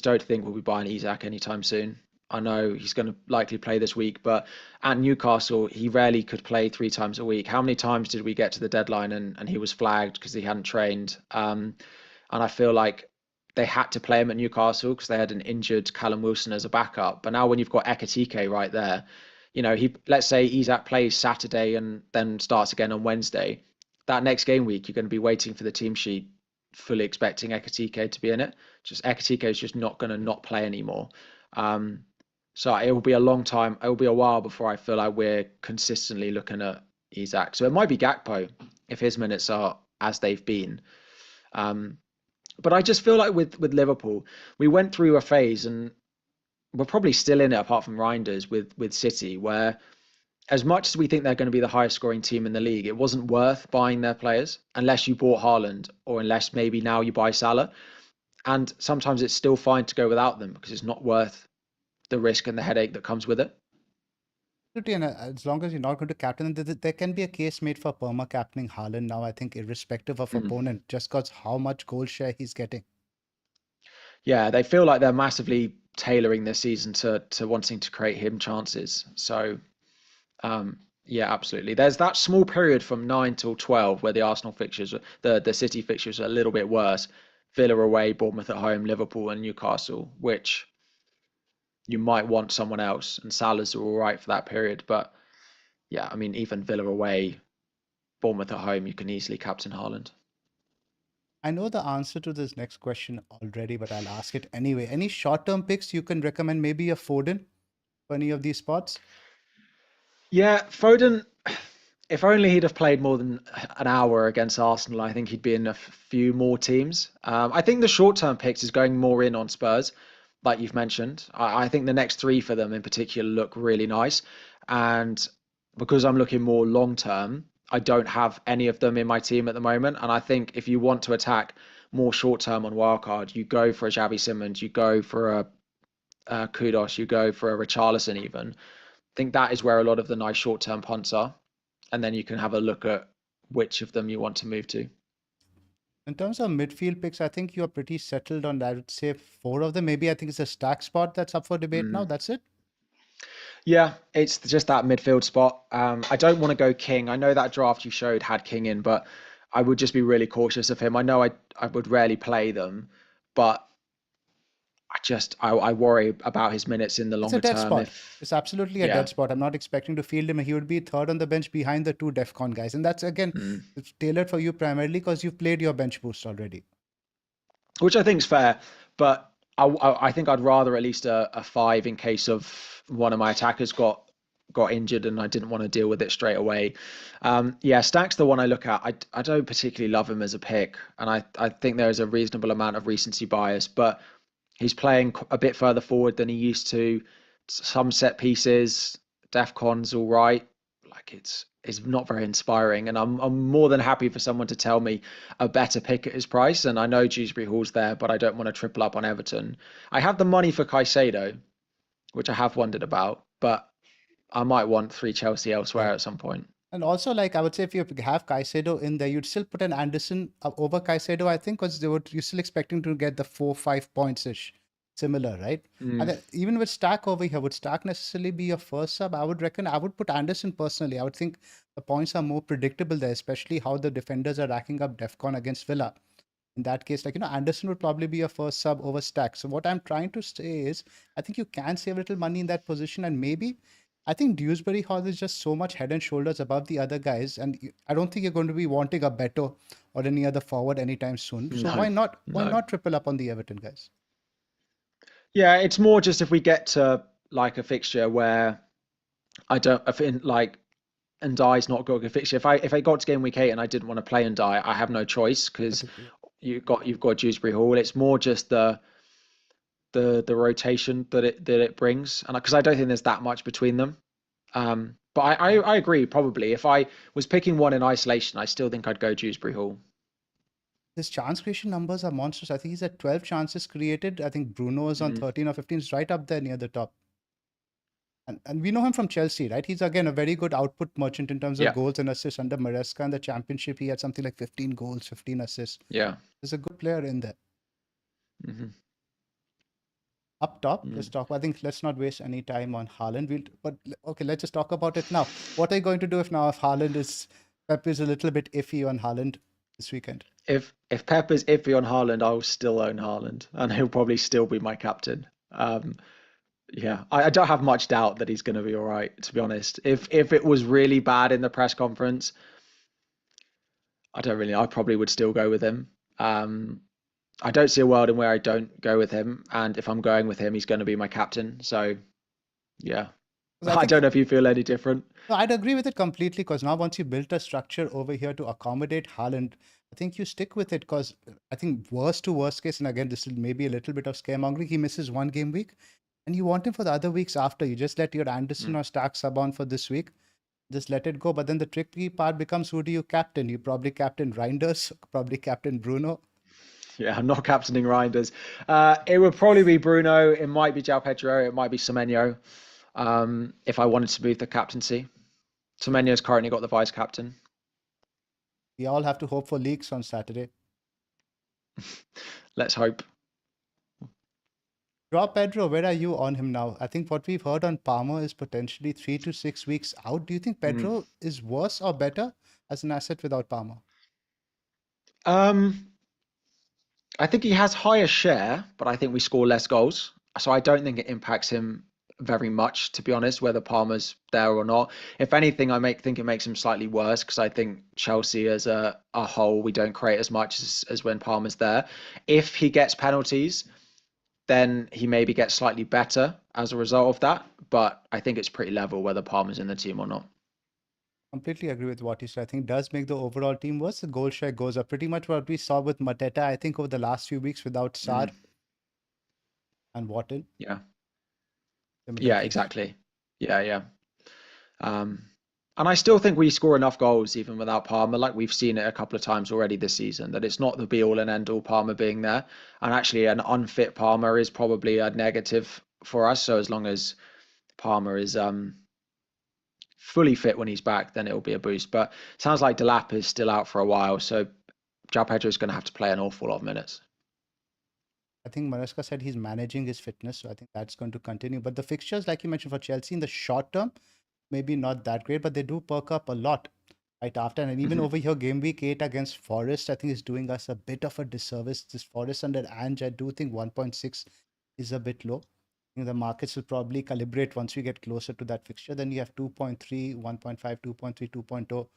don't think we'll be buying Isak anytime soon. I know he's going to likely play this week, but at Newcastle, he rarely could play 3 times a week. How many times did we get to the deadline and he was flagged because he hadn't trained? And I feel like they had to play him at Newcastle because they had an injured Callum Wilson as a backup. But now when you've got Ekitike right there, let's say Isak plays Saturday and then starts again on Wednesday. That next game week, you're going to be waiting for the team sheet, fully expecting Ekitike to be in it. Just Ekitike is just not going to not play anymore. So it will be a long time. It will be a while before I feel like we're consistently looking at Isak. So it might be Gakpo if his minutes are as they've been. But I just feel like with Liverpool, we went through a phase, and we're probably still in it apart from Reinders with City, where as much as we think they're going to be the highest scoring team in the league, it wasn't worth buying their players unless you bought Haaland or unless maybe now you buy Salah. And sometimes it's still fine to go without them because it's not worth the risk and the headache that comes with it. And as long as you're not going to captain them, there can be a case made for perma captaining Haaland now, I think, irrespective of opponent, just because how much goal share he's getting. Yeah, they feel like they're massively tailoring their season to wanting to create him chances. So yeah, absolutely. There's that small period from 9 till 12 where the Arsenal fixtures, the City fixtures are a little bit worse. Villa away, Bournemouth at home, Liverpool and Newcastle, which you might want someone else, and Salah's all right for that period. But yeah, I mean, even Villa away, Bournemouth at home, you can easily captain Haaland. I know the answer to this next question already, but I'll ask it anyway. Any short-term picks you can recommend? Maybe a Foden for any of these spots? Yeah, Foden, if only he'd have played more than an hour against Arsenal, I think he'd be in a few more teams. I think the short-term picks is going more in on Spurs, like you've mentioned. I think the next 3 for them in particular look really nice. And because I'm looking more long-term, I don't have any of them in my team at the moment. And I think if you want to attack more short-term on wildcard, you go for a Xavi Simons, you go for a Kudos, you go for a Richarlison even. I think that is where a lot of the nice short-term punts are. And then you can have a look at which of them you want to move to. In terms of midfield picks, I think you're pretty settled on, I would say, 4 of them. Maybe I think it's a stack spot that's up for debate now. That's it. Yeah, it's just that midfield spot. I don't want to go King. I know that draft you showed had King in, but I would just be really cautious of him. I know I would rarely play them, but I worry about his minutes in the It's a longer dead term. spot. It's absolutely a Yeah, dead spot. I'm not expecting to field him. He would be third on the bench behind the 2 DEFCON guys. And that's, again, it's tailored for you primarily because you've played your bench boost already. which I think is fair, but I think I'd rather at least a 5 in case of one of my attackers got injured and I didn't want to deal with it straight away. Yeah, Stack's the one I look at. I don't particularly love him as a pick, and I think there is a reasonable amount of recency bias, but he's playing a bit further forward than he used to. Some set pieces, DEFCON's all right. Like it's not very inspiring, and I'm more than happy for someone to tell me a better pick at his price. And I know Dewsbury Hall's there, but I don't want to triple up on Everton. I have the money for Caicedo, which I have wondered about, but I might want 3 Chelsea elsewhere at some point. And also, like, I would say if you have Caicedo in there, you'd still put an Anderson over Caicedo, I think, because you're still expecting to get the 4-5 points-ish similar, right? And then even with Stack over here, would Stack necessarily be your first sub? I would reckon I would put Anderson personally. I would think the points are more predictable there, especially how the defenders are racking up DEFCON against Villa. In that case, like, Anderson would probably be your first sub over Stack. So what I'm trying to say is, I think you can save a little money in that position, and maybe I think Dewsbury Hall is just so much head and shoulders above the other guys, and I don't think you're going to be wanting a Beto or any other forward anytime soon. So why not? Why not triple up on the Everton guys? Yeah, it's more just if we get to like a fixture where I think like Ndai's not got a good fixture. If I got to game week 8 and I didn't want to play Ndai, I have no choice because you've got Dewsbury Hall. It's more just the rotation that it brings, and because I don't think there's that much between them. But I agree. Probably if I was picking one in isolation, I still think I'd go Dewsbury Hall. His chance creation numbers are monstrous. I think he's at 12 chances created. I think Bruno is on 13 or 15. He's right up there near the top. And we know him from Chelsea, right? He's again a very good output merchant in terms of goals and assists. Under Maresca in the Championship, he had something like 15 goals, 15 assists. Yeah, there's a good player in there. Up top, let's talk. I think let's not waste any time on Haaland. Okay, let's just talk about it now. What are you going to do if Pep is a little bit iffy on Haaland this weekend? If Pep is iffy on Haaland, I'll still own Haaland, and he'll probably still be my captain. Yeah, I don't have much doubt that he's going to be all right, to be honest. If it was really bad in the press conference, I probably would still go with him. I don't see a world in where I don't go with him, and if I'm going with him, he's going to be my captain. So, yeah, I don't know if you feel any different. No, I'd agree with it completely, because now once you built a structure over here to accommodate Haaland, I think you stick with it, because I think worst to worst case, and again, this is maybe a little bit of scaremongering, he misses one game week, and you want him for the other weeks after. You just let your Anderson or Stark sub on for this week. Just let it go. But then the tricky part becomes, who do you captain? You probably captain Reinders, probably captain Bruno. Yeah, I'm not captaining Reinders. It would probably be Bruno. It might be João Pedro. It might be Semenyo. If I wanted to move the captaincy. Semenyo's currently got the vice captain. We all have to hope for leaks on Saturday. Let's hope. João Pedro, where are you on him now? I think what we've heard on Palmer is potentially 3 to 6 weeks out. Do you think Pedro is worse or better as an asset without Palmer? I think he has higher share, but I think we score less goals. So I don't think it impacts him very much, to be honest, whether Palmer's there or not. If anything, I think it makes him slightly worse, because I think Chelsea as a whole, we don't create as much as when Palmer's there. If he gets penalties, then he maybe gets slightly better as a result of that. But I think it's pretty level whether Palmer's in the team or not. Completely agree with what you said. I think it does make the overall team worse. The goal share goes up. Pretty much what we saw with Mateta, I think, over the last few weeks without Sarr and Wharton. Yeah. Yeah, exactly. Yeah. And I still think we score enough goals even without Palmer. Like we've seen it a couple of times already this season, that it's not the be all and end all Palmer being there. And actually an unfit Palmer is probably a negative for us. So as long as Palmer is fully fit when he's back, then it'll be a boost. But it sounds like Delap is still out for a while. So João Pedro is going to have to play an awful lot of minutes. I think Maresca said he's managing his fitness, so I think that's going to continue. But the fixtures, like you mentioned, for Chelsea in the short term, maybe not that great, but they do perk up a lot right after. And even over here, game week 8 against Forest, I think is doing us a bit of a disservice. This Forest under Ange, I do think 1.6 is a bit low. I think the markets will probably calibrate once we get closer to that fixture. Then you have 2.3, 1.5, 2.3, 2.0.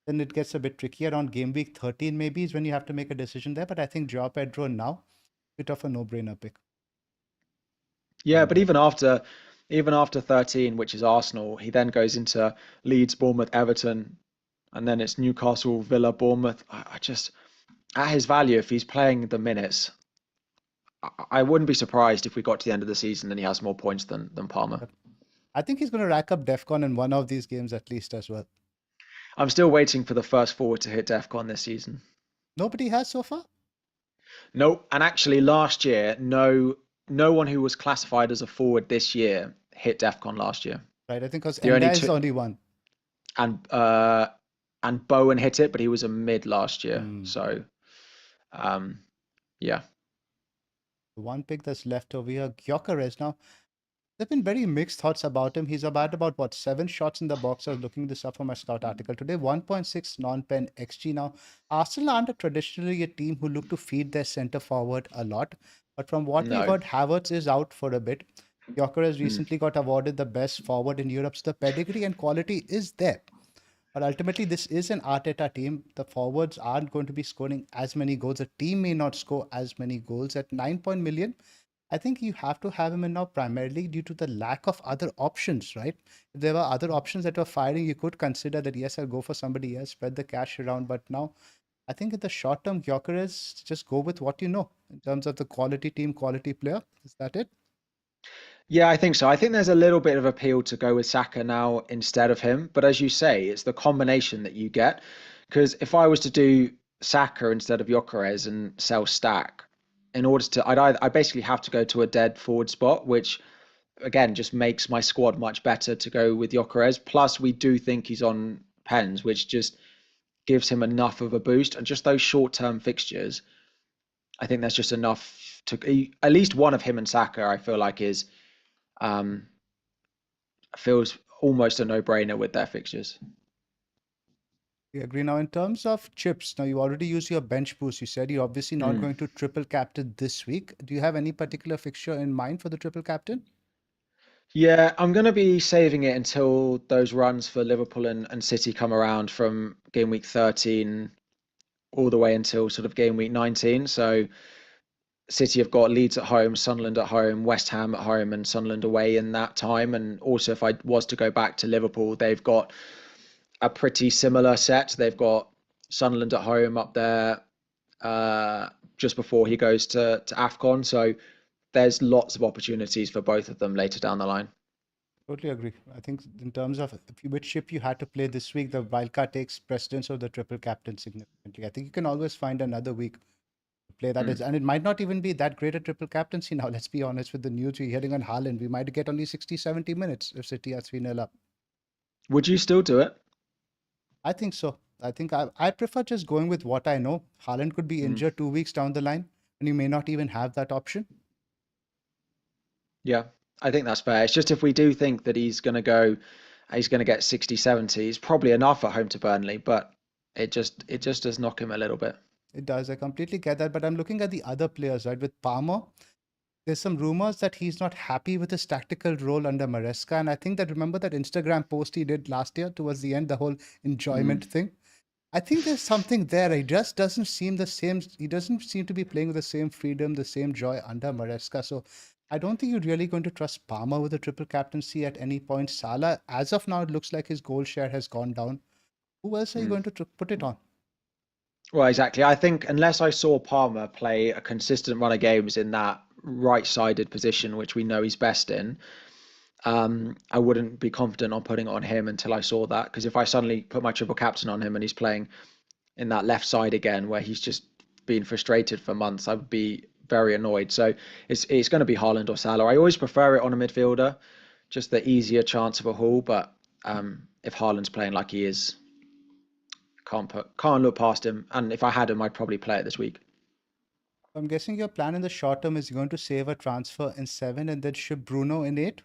Then it gets a bit tricky. Around game week 13 maybe is when you have to make a decision there. But I think João Pedro now, bit of a no-brainer pick. Yeah, but even after 13, which is Arsenal, he then goes into Leeds, Bournemouth, Everton, and then it's Newcastle, Villa, Bournemouth. I just, at his value, if he's playing the minutes, I wouldn't be surprised if we got to the end of the season and he has more points than Palmer. I think he's going to rack up DEFCON in one of these games at least as well. I'm still waiting for the first forward to hit DEFCON this season. Nobody has so far? No, and actually last year, no one who was classified as a forward this year hit DEFCON last year. right? I think because The only Enda is two, the only one. and Bowen hit it, but he was a mid last year. Hmm. So, yeah. The one pick that's left over here, Gyökeres. Now, there've been very mixed thoughts about him. He's about what, 7 shots in the box. I was looking this up for my scout article today. 1.6 non-pen XG. Now, Arsenal aren't traditionally a team who look to feed their centre forward a lot. But from what we've No. heard, Havertz is out for a bit. Gyökeres Mm. recently got awarded the best forward in Europe. So the pedigree and quality is there. But ultimately, this is an Arteta team. The forwards aren't going to be scoring as many goals. The team may not score as many goals at 9 million. I think you have to have him in now primarily due to the lack of other options, right? If there were other options that were firing, you could consider that, yes, I'll go for somebody else, spread the cash around. But now, I think in the short term, Gyökeres, just go with what you know in terms of the quality team, quality player. Is that it? Yeah, I think so. I think there's a little bit of appeal to go with Saka now instead of him. But as you say, it's the combination that you get. Because if I was to do Saka instead of Gyökeres and sell Stack, in order to, I basically have to go to a dead forward spot, which again just makes my squad much better to go with Gyökeres. Plus, we do think he's on pens, which just gives him enough of a boost. And just those short-term fixtures, I think that's just enough to at least one of him and Saka. I feel like is um, feels almost a no-brainer with their fixtures. We agree. Now, in terms of chips, now you already used your bench boost. You said you're obviously not Mm. going to triple captain this week. Do you have any particular fixture in mind for the triple captain? Yeah, I'm going to be saving it until those runs for Liverpool and City come around from game week 13 all the way until sort of game week 19. So City have got Leeds at home, Sunderland at home, West Ham at home, and Sunderland away in that time. And also, if I was to go back to Liverpool, they've got a pretty similar set. They've got Sunderland at home up there uh, just before he goes to AFCON. So there's lots of opportunities for both of them later down the line. Totally agree. I think in terms of which ship you had to play this week, the wildcard takes precedence of the triple captain significantly. I think you can always find another week to play that Mm. is, and it might not even be that great a triple captaincy now. Let's be honest with the news we're hearing on Haaland. We might get only 60, 70 minutes if City are 3-0 up. Would you still do it? I think so. I think I prefer just going with what I know. Haaland could be Mm. injured 2 weeks down the line, and you may not even have that option. Yeah, I think that's fair. It's just if we do think that he's going to get 60, 70, it's probably enough at home to Burnley, but it just does knock him a little bit. It does. I completely get that. But I'm looking at the other players, right? With Palmer, there's some rumors that he's not happy with his tactical role under Maresca. And I think that remember that Instagram post he did last year towards the end, the whole Mm. enjoyment thing. I think there's something there. He just doesn't seem the same. He doesn't seem to be playing with the same freedom, the same joy under Maresca. So I don't think you're really going to trust Palmer with a triple captaincy at any point. Salah, as of now, it looks like his goal share has gone down. Who else are you Mm. going to put it on? Well, exactly. I think unless I saw Palmer play a consistent run of games in that right-sided position, which we know he's best in, I wouldn't be confident on putting it on him until I saw that. Because if I suddenly put my triple captain on him and he's playing in that left side again, where he's just been frustrated for months, I would be very annoyed. So it's going to be Haaland or Salah. I always prefer it on a midfielder, just the easier chance of a haul. But if Haaland's playing like he is, can't look past him. And if I had him, I'd probably play it this week. I'm guessing your plan in the short term is going to save a transfer in 7 and then ship Bruno in 8.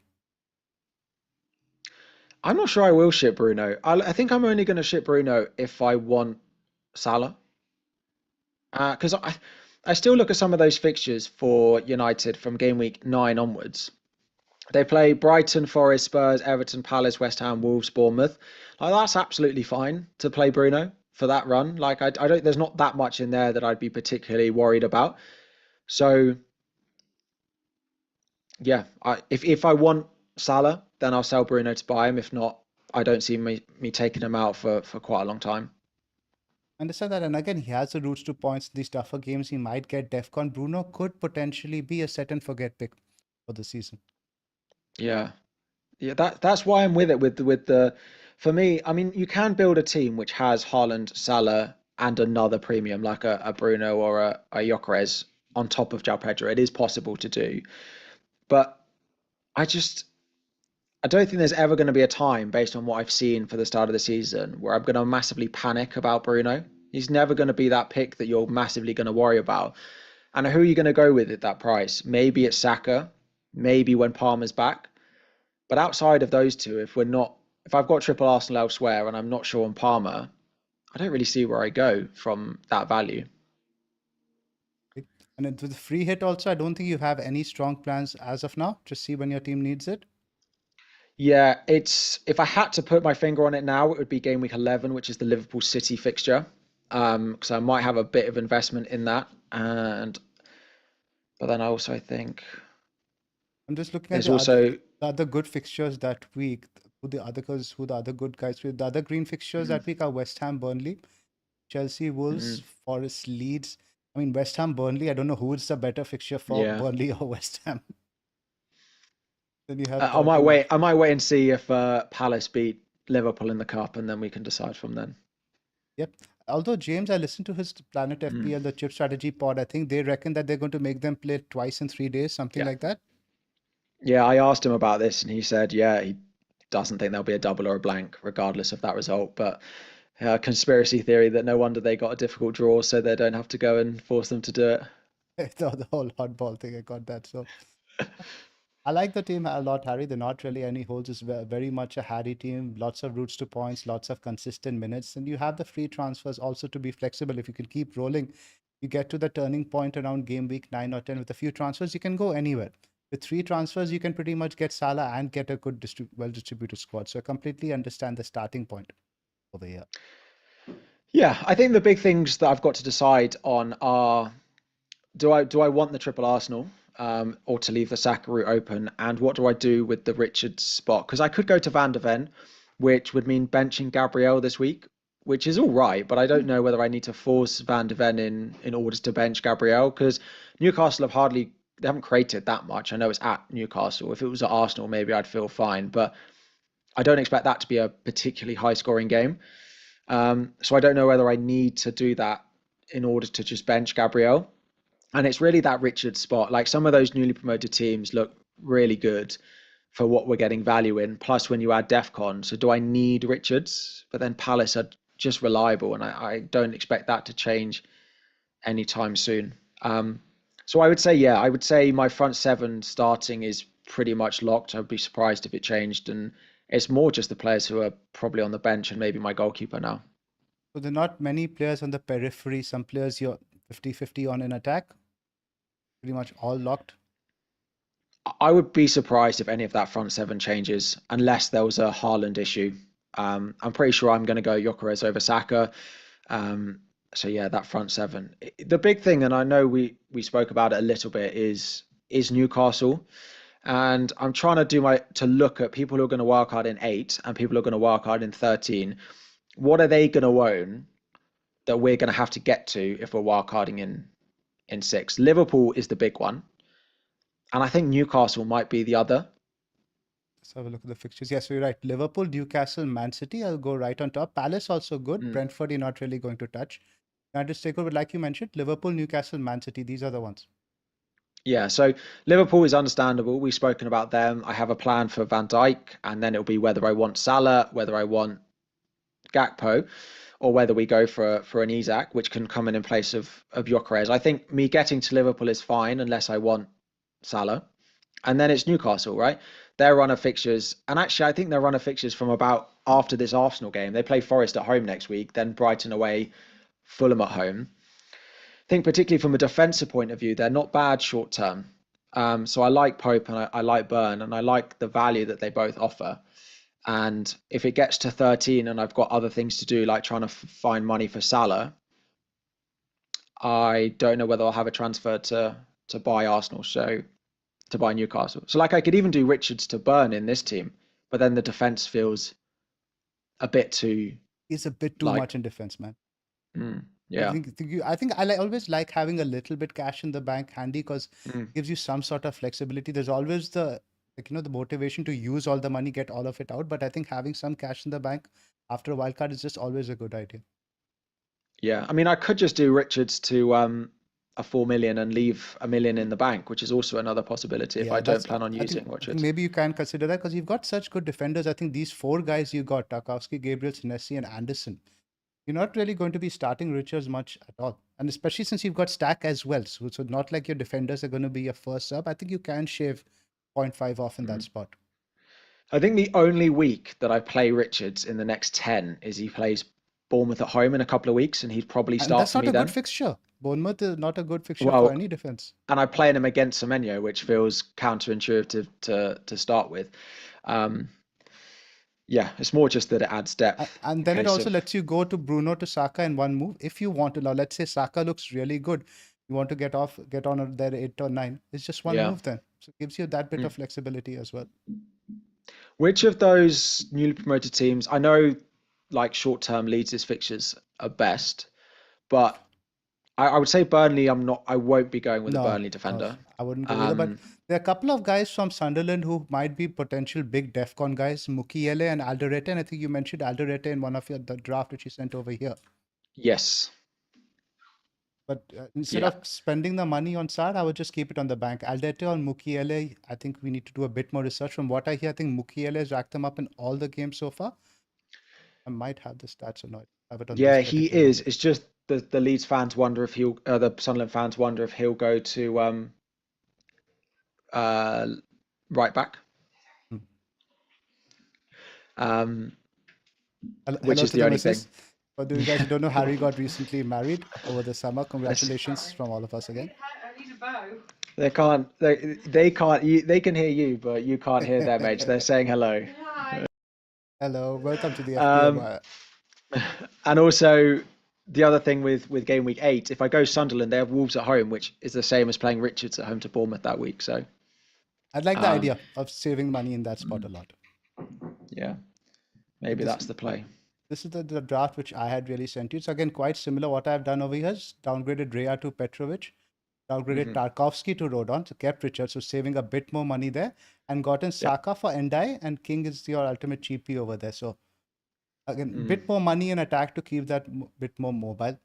I'm not sure I will ship Bruno. I think I'm only going to ship Bruno if I want Salah. Because I still look at some of those fixtures for United from game week 9 onwards. They play Brighton, Forest, Spurs, Everton, Palace, West Ham, Wolves, Bournemouth. Like that's absolutely fine to play Bruno for that run. Like I don't, there's not that much in there that I'd be particularly worried about. So yeah, if I want Salah, then I'll sell Bruno to buy him. If not, I don't see me taking him out for quite a long time. Understand that, and again, he has the roots to points. These tougher games, he might get DEFCON. Bruno could potentially be a set and forget pick for the season. Yeah, yeah. That's why I'm with it. With the, for me, I mean, you can build a team which has Haaland, Salah, and another premium like a Bruno or a Gyökeres on top of João Pedro. It is possible to do, but I just I don't think there's ever going to be a time, based on what I've seen for the start of the season, where I'm going to massively panic about Bruno. He's never going to be that pick that you're massively going to worry about. And who are you going to go with at that price? Maybe it's Saka, maybe when Palmer's back. But outside of those two, if I've got triple Arsenal elsewhere and I'm not sure on Palmer, I don't really see where I go from that value. And with the free hit also, I don't think you have any strong plans as of now. Just see when your team needs it. Yeah, if I had to put my finger on it now, it would be game week 11, which is the Liverpool City fixture. Because I might have a bit of investment in that, but then I also think I'm just looking at there's also the other good fixtures that week. Who the other good guys with the other green fixtures that week are West Ham, Burnley, Chelsea, Wolves, Forest, Leeds. I mean, West Ham, Burnley. I don't know who is the better fixture for yeah. Burnley or West Ham. Then you have I might wait. I might wait and see if Palace beat Liverpool in the cup, and then we can decide from then. Yep. Although James, I listened to his Planet FPL, the Chip Strategy pod. I think they reckon that they're going to make them play twice in 3 days, something like that. Yeah, I asked him about this, and he said, yeah, he doesn't think there'll be a double or a blank, regardless of that result. But conspiracy theory that no wonder they got a difficult draw, so they don't have to go and force them to do it. The whole hardball thing, I got that. So I like the team a lot, Harry. They're not really any holes. It's very much a Harry team. Lots of routes to points, lots of consistent minutes. And you have the free transfers also to be flexible. If you can keep rolling, you get to the turning point around game week 9 or 10 with a few transfers, you can go anywhere. With 3 transfers, you can pretty much get Salah and get a good, well-distributed squad. So I completely understand the starting point over here. Yeah, I think the big things that I've got to decide on are, do I want the triple Arsenal, or to leave the Saka route open, and what do I do with the Richards spot? Because I could go to Van de Ven, which would mean benching Gabriel this week, which is all right, but I don't know whether I need to force Van de Ven in order to bench Gabriel, because Newcastle they haven't created that much. I know it's at Newcastle. If it was at Arsenal, maybe I'd feel fine, but I don't expect that to be a particularly high scoring game. So I don't know whether I need to do that in order to just bench Gabriel. And it's really that Richards spot. Like, some of those newly promoted teams look really good for what we're getting value in. Plus, when you add Defcon, so do I need Richards? But then Palace are just reliable, and I don't expect that to change anytime soon. So I would say my front 7 starting is pretty much locked. I'd be surprised if it changed, and it's more just the players who are probably on the bench and maybe my goalkeeper now. So there are not many players on the periphery. Some players you're 50-50 on in attack. Pretty much all locked. I would be surprised if any of that front 7 changes, unless there was a Haaland issue. I'm pretty sure I'm going to go Gyökeres over Saka. So yeah, that front 7. The big thing, and I know we spoke about it a little bit, is Newcastle. And I'm trying to look at people who are going to wildcard in 8 and people who are going to wildcard in 13. What are they going to own that we're going to have to get to if we're wildcarding in 6? Liverpool is the big one, and I think Newcastle might be the other. Let's have a look at the fixtures. Yes, you're right. Liverpool, Newcastle, Man City. I'll go right on top. Palace also good. Brentford, you're not really going to touch. United States, but like you mentioned, Liverpool, Newcastle, Man City. These are the ones. Yeah, so Liverpool is understandable. We've spoken about them. I have a plan for Van Dijk, and then it'll be whether I want Salah, whether I want Gakpo, or whether we go for an Isak, which can come in place of Gyökeres. I think me getting to Liverpool is fine unless I want Salah. And then it's Newcastle, right? Their run of fixtures, and actually I think their run of fixtures from about after this Arsenal game. They play Forest at home next week, then Brighton away, Fulham at home. I think particularly from a defensive point of view, they're not bad short term. So I like Pope and I like Burn, and I like the value that they both offer. And if it gets to 13 and I've got other things to do, like trying to find money for Salah, I don't know whether I'll have a transfer to buy Arsenal, so to buy Newcastle. So like I could even do Richards to Burn in this team, but then the defense feels a bit too. It's a bit too much in defense, man. Yeah. I think I always like having a little bit cash in the bank handy, because it gives you some sort of flexibility. There's always the motivation to use all the money, get all of it out. But I think having some cash in the bank after a wildcard is just always a good idea. Yeah, I mean, I could just do Richards to a 4 million and leave 1 million in the bank, which is also another possibility if I don't plan on using I think Watchlists. maybe you can consider that because you've got such good defenders. I think these 4 guys you got, Tarkowski, Gabriel, Senesi, and Anderson, you're not really going to be starting Richards much at all. And especially since you've got Stack as well. So not like your defenders are going to be your first sub. I think you can shave 0.5 off in that spot. I think the only week that I play Richards in the next 10 is he plays Bournemouth at home in a couple of weeks, and he'd probably And start that's for not me a then. good fixture. Bournemouth is not a good fixture for Well, any defense. and I play him against Semenyo, which feels counterintuitive to start with. Yeah, it's more just that it adds depth. And then it also lets you go to Bruno to Saka in one move. If you want to, now let's say Saka looks really good. You want to get on there 8 or 9. It's just one move then. So it gives you that bit of flexibility as well. Which of those newly promoted teams, I know like short-term Leeds' fixtures are best, but I would say Burnley, I won't be going with a Burnley defender. I wouldn't go either, but there are a couple of guys from Sunderland who might be potential big DEFCON guys, Mukiele and Alderete, and I think you mentioned Alderete in one of the draft which you sent over here. Yes. But instead of spending the money on Sar, I would just keep it on the bank. Alderete or Mukiele, I think we need to do a bit more research. From what I hear, I think Mukiele has racked them up in all the games so far. I might have the stats or not. Yeah, he is. It's just the Leeds fans wonder if the Sunderland fans wonder if he'll go to right back. Which is the only thing. For you guys who don't know, Harry got recently married over the summer. Congratulations from all of us again. I need a bow. They can't. They can't. They can hear you, but you can't hear them, Edge. They're saying hello. Hi. Hello, welcome to the FPL Wire. And also, the other thing with Game Week 8, if I go Sunderland, they have Wolves at home, which is the same as playing Richards at home to Bournemouth that week. So, I'd like the idea of saving money in that spot a lot. Yeah, maybe that's the play. This is the draft which I had really sent you. So again, quite similar. What I've done over here is downgraded Rea to Petrovic, downgraded Tarkovsky to Rodon, so kept Richards, so saving a bit more money there, and gotten Saka for Ndai, and King is your ultimate cheapie over there. So again, a bit more money in attack to keep that bit more mobile.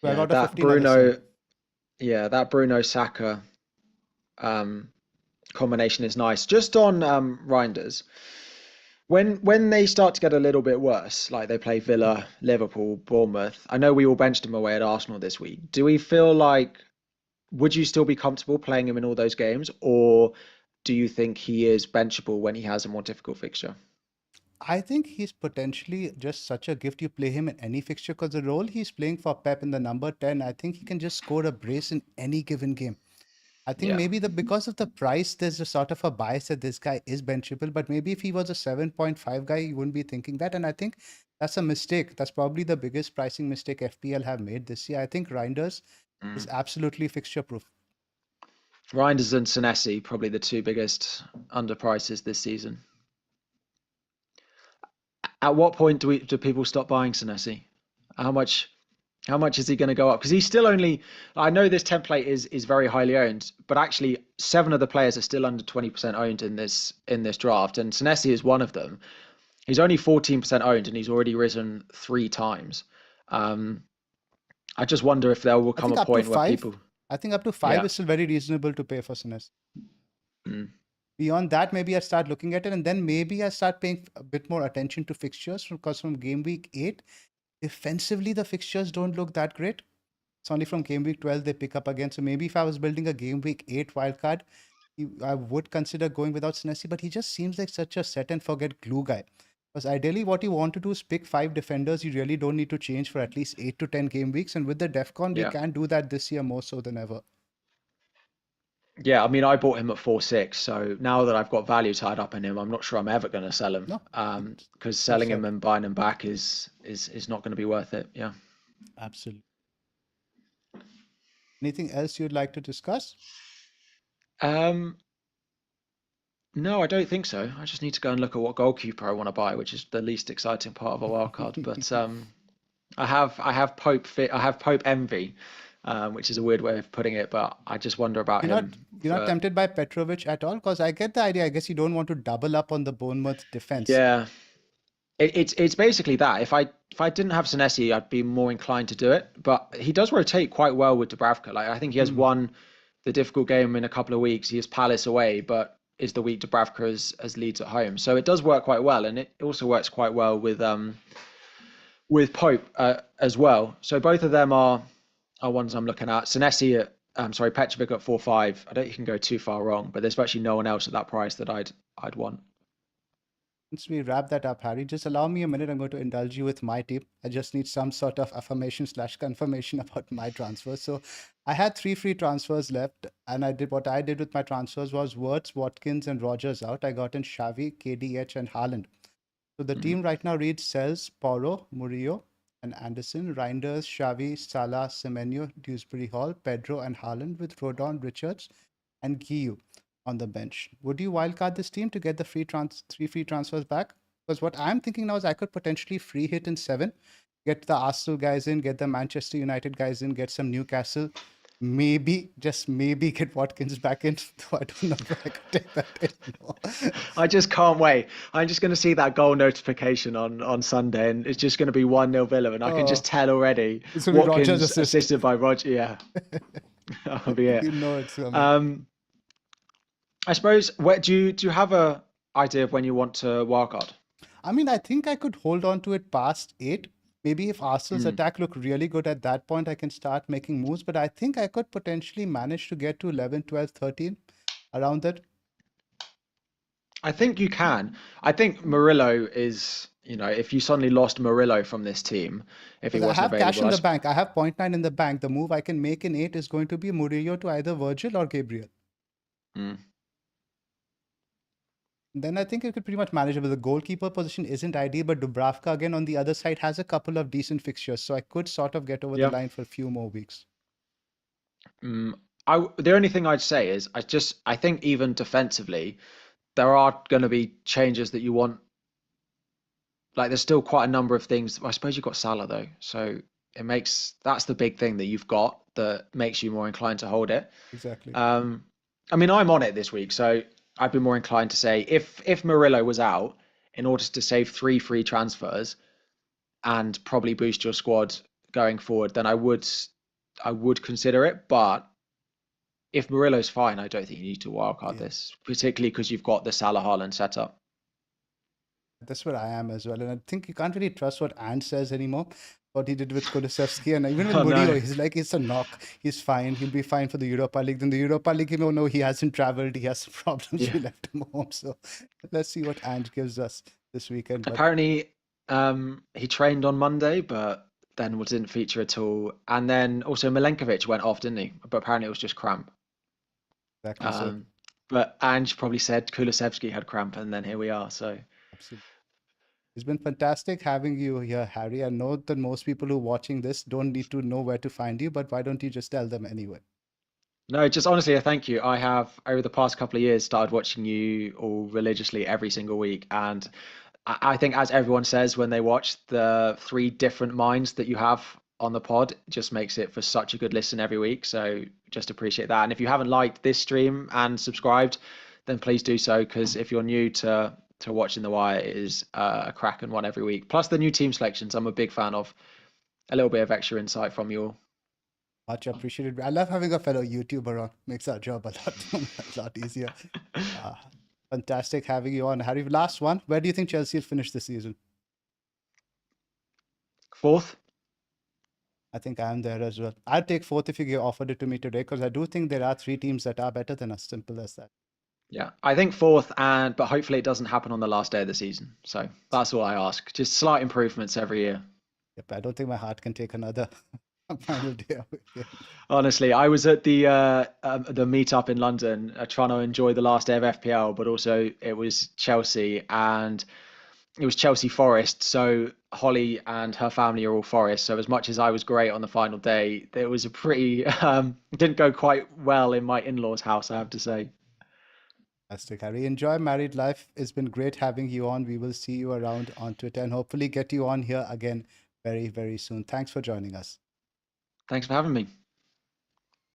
That Bruno, that Bruno Saka combination is nice. Just on Reinders, when they start to get a little bit worse, like they play Villa, Liverpool, Bournemouth, I know we all benched him away at Arsenal this week. Do we feel like, would you still be comfortable playing him in all those games, or do you think he is benchable when he has a more difficult fixture? I think he's potentially just such a gift. You play him in any fixture because the role he's playing for Pep in the number 10, I think he can just score a brace in any given game. I think maybe because of the price, there's a sort of a bias that this guy is benchable. But maybe if he was a 7.5 guy, you wouldn't be thinking that. And I think that's a mistake. That's probably the biggest pricing mistake FPL have made this year. I think Reinders is absolutely fixture proof. Reinders and Senesi, probably the two biggest underprices this season. At what point do people stop buying Senesi? How much is he going to go up? Because he's still only, I know this template is very highly owned, but actually 7 of the players are still under 20% owned in this draft, and Senesi is one of them. He's only 14% owned, and he's already risen 3 times. I just wonder if there will come a point where people. I think up to 5 is still very reasonable to pay for Senesi. Beyond that, maybe I start looking at it, and then maybe I start paying a bit more attention to fixtures, because from Game Week 8, defensively, the fixtures don't look that great. It's only from Game Week 12 they pick up again. So maybe if I was building a Game Week 8 wildcard, I would consider going without Senesi, but he just seems like such a set and forget glue guy. Because ideally what you want to do is pick 5 defenders you really don't need to change for at least 8 to 10 game weeks. And with the DEFCON, we can do that this year more so than ever. Yeah, I mean, I bought him at 4.6, so now that I've got value tied up in him, I'm not sure I'm ever going to sell him. Because selling him and buying him back is not going to be worth it. Yeah, absolutely. Anything else you'd like to discuss? No, I don't think so. I just need to go and look at what goalkeeper I want to buy, which is the least exciting part of a wildcard. But I have Pope envy. Which is a weird way of putting it, but I just wonder about him. You're not tempted by Petrovic at all? Because I get the idea. I guess you don't want to double up on the Bournemouth defense. Yeah. It's basically that. If I didn't have Senesi, I'd be more inclined to do it. But he does rotate quite well with Dubravka. Like I think he has won the difficult game in a couple of weeks. He has Palace away, but is the week Dubravka as Leeds at home. So it does work quite well, and it also works quite well with Pope as well. So both of them are ones I'm looking at. Senesi at Petrovic at 4.5. I don't think you can go too far wrong, but there's virtually no one else at that price that I'd want. Once we wrap that up, Harry, just allow me a minute. I'm going to indulge you with my team. I just need some sort of affirmation/confirmation about my transfers. So I had 3 free transfers left, and what I did with my transfers was Wirtz, Watkins, and Rogers out. I got in Xavi, KDH, and Haaland. So the team right now reads Sells, Porro, Murillo, and Anderson, Reinders, Xavi, Salah, Semenyo, Dewsbury Hall, Pedro, and Haaland, with Rodon, Richards, and Guiu on the bench. Would you wildcard this team to get the 3 free transfers back? Because what I'm thinking now is I could potentially free hit in 7, get the Arsenal guys in, get the Manchester United guys in, get some Newcastle, maybe, just maybe, get Watkins back in. Though I don't know if I could take that anymore. I just can't wait. I'm just going to see that goal notification on Sunday, and it's just going to be 1-0 Villa, and I can just tell already. It's going to be Watkins Rogers assisted by Roger. Yeah, that'll be it. You know it's coming. I suppose. Do you have a idea of when you want to wildcard? I mean, I think I could hold on to it past 8. Maybe if Arsenal's attack look really good at that point, I can start making moves. But I think I could potentially manage to get to 11, 12, 13, around that. I think you can. I think Murillo is, if you suddenly lost Murillo from this team, if he Because I wasn't have cash in available, the bank. I have 0.9 in the bank. The move I can make in 8 is going to be Murillo to either Virgil or Gabriel. Then I think it could pretty much manageable. The goalkeeper position isn't ideal, but Dubravka again on the other side has a couple of decent fixtures, so I could sort of get over the line for a few more weeks. The only thing I'd say is I think even defensively, there are going to be changes that you want. Like there's still quite a number of things. I suppose you've got Salah though, so that's the big thing that you've got that makes you more inclined to hold it. Exactly. I mean, I'm on it this week, so I'd be more inclined to say if Murillo was out, in order to save 3 free transfers and probably boost your squad going forward, then I would consider it. But if Murillo's fine, I don't think you need to wildcard this, particularly because you've got the Salah Haaland setup. That's where I am as well. And I think you can't really trust what Ant says anymore. What he did with Kulusevski, and even with Murillo, he's like, it's a knock. He's fine. He'll be fine for the Europa League. Then the Europa League, he hasn't traveled. He has some problems. We left him home. So let's see what Ant gives us this weekend. But apparently, he trained on Monday, but then didn't feature at all. And then also Milenkovic went off, didn't he? But apparently it was just cramp. Exactly. So. But Ange probably said Kulusevski had cramp, and then here we are. So. Absolutely. It's been fantastic having you here, Harry. I know that most people who are watching this don't need to know where to find you, but why don't you just tell them anyway? No, just honestly, a thank you. I have, over the past couple of years, started watching you all religiously every single week. And I think, as everyone says when they watch, the 3 different minds that you have on the pod just makes it for such a good listen every week. So just appreciate that. And if you haven't liked this stream and subscribed, then please do so, because if you're new to watching The Wire, it is a cracking one every week. Plus the new team selections, I'm a big fan of. A little bit of extra insight from you all. Much appreciated. I love having a fellow YouTuber on. Makes our job a lot easier. Fantastic having you on. Harry, last one. Where do you think Chelsea will finish this season? 4th. I think I'm there as well. I'd take 4th if you offered it to me today, because I do think there are 3 teams that are better than us. Simple as that. Yeah, I think 4th, but hopefully it doesn't happen on the last day of the season. So that's all I ask. Just slight improvements every year. Yep, I don't think my heart can take another final day. Honestly, I was at the meetup in London trying to enjoy the last day of FPL, but also it was Chelsea and it was Chelsea Forest. So Holly and her family are all Forest. So as much as I was great on the final day, it was a pretty didn't go quite well in my in-laws' house, I have to say. Fantastic, Harry. Enjoy married life. It's been great having you on. We will see you around on Twitter and hopefully get you on here again very, very soon. Thanks for joining us. Thanks for having me.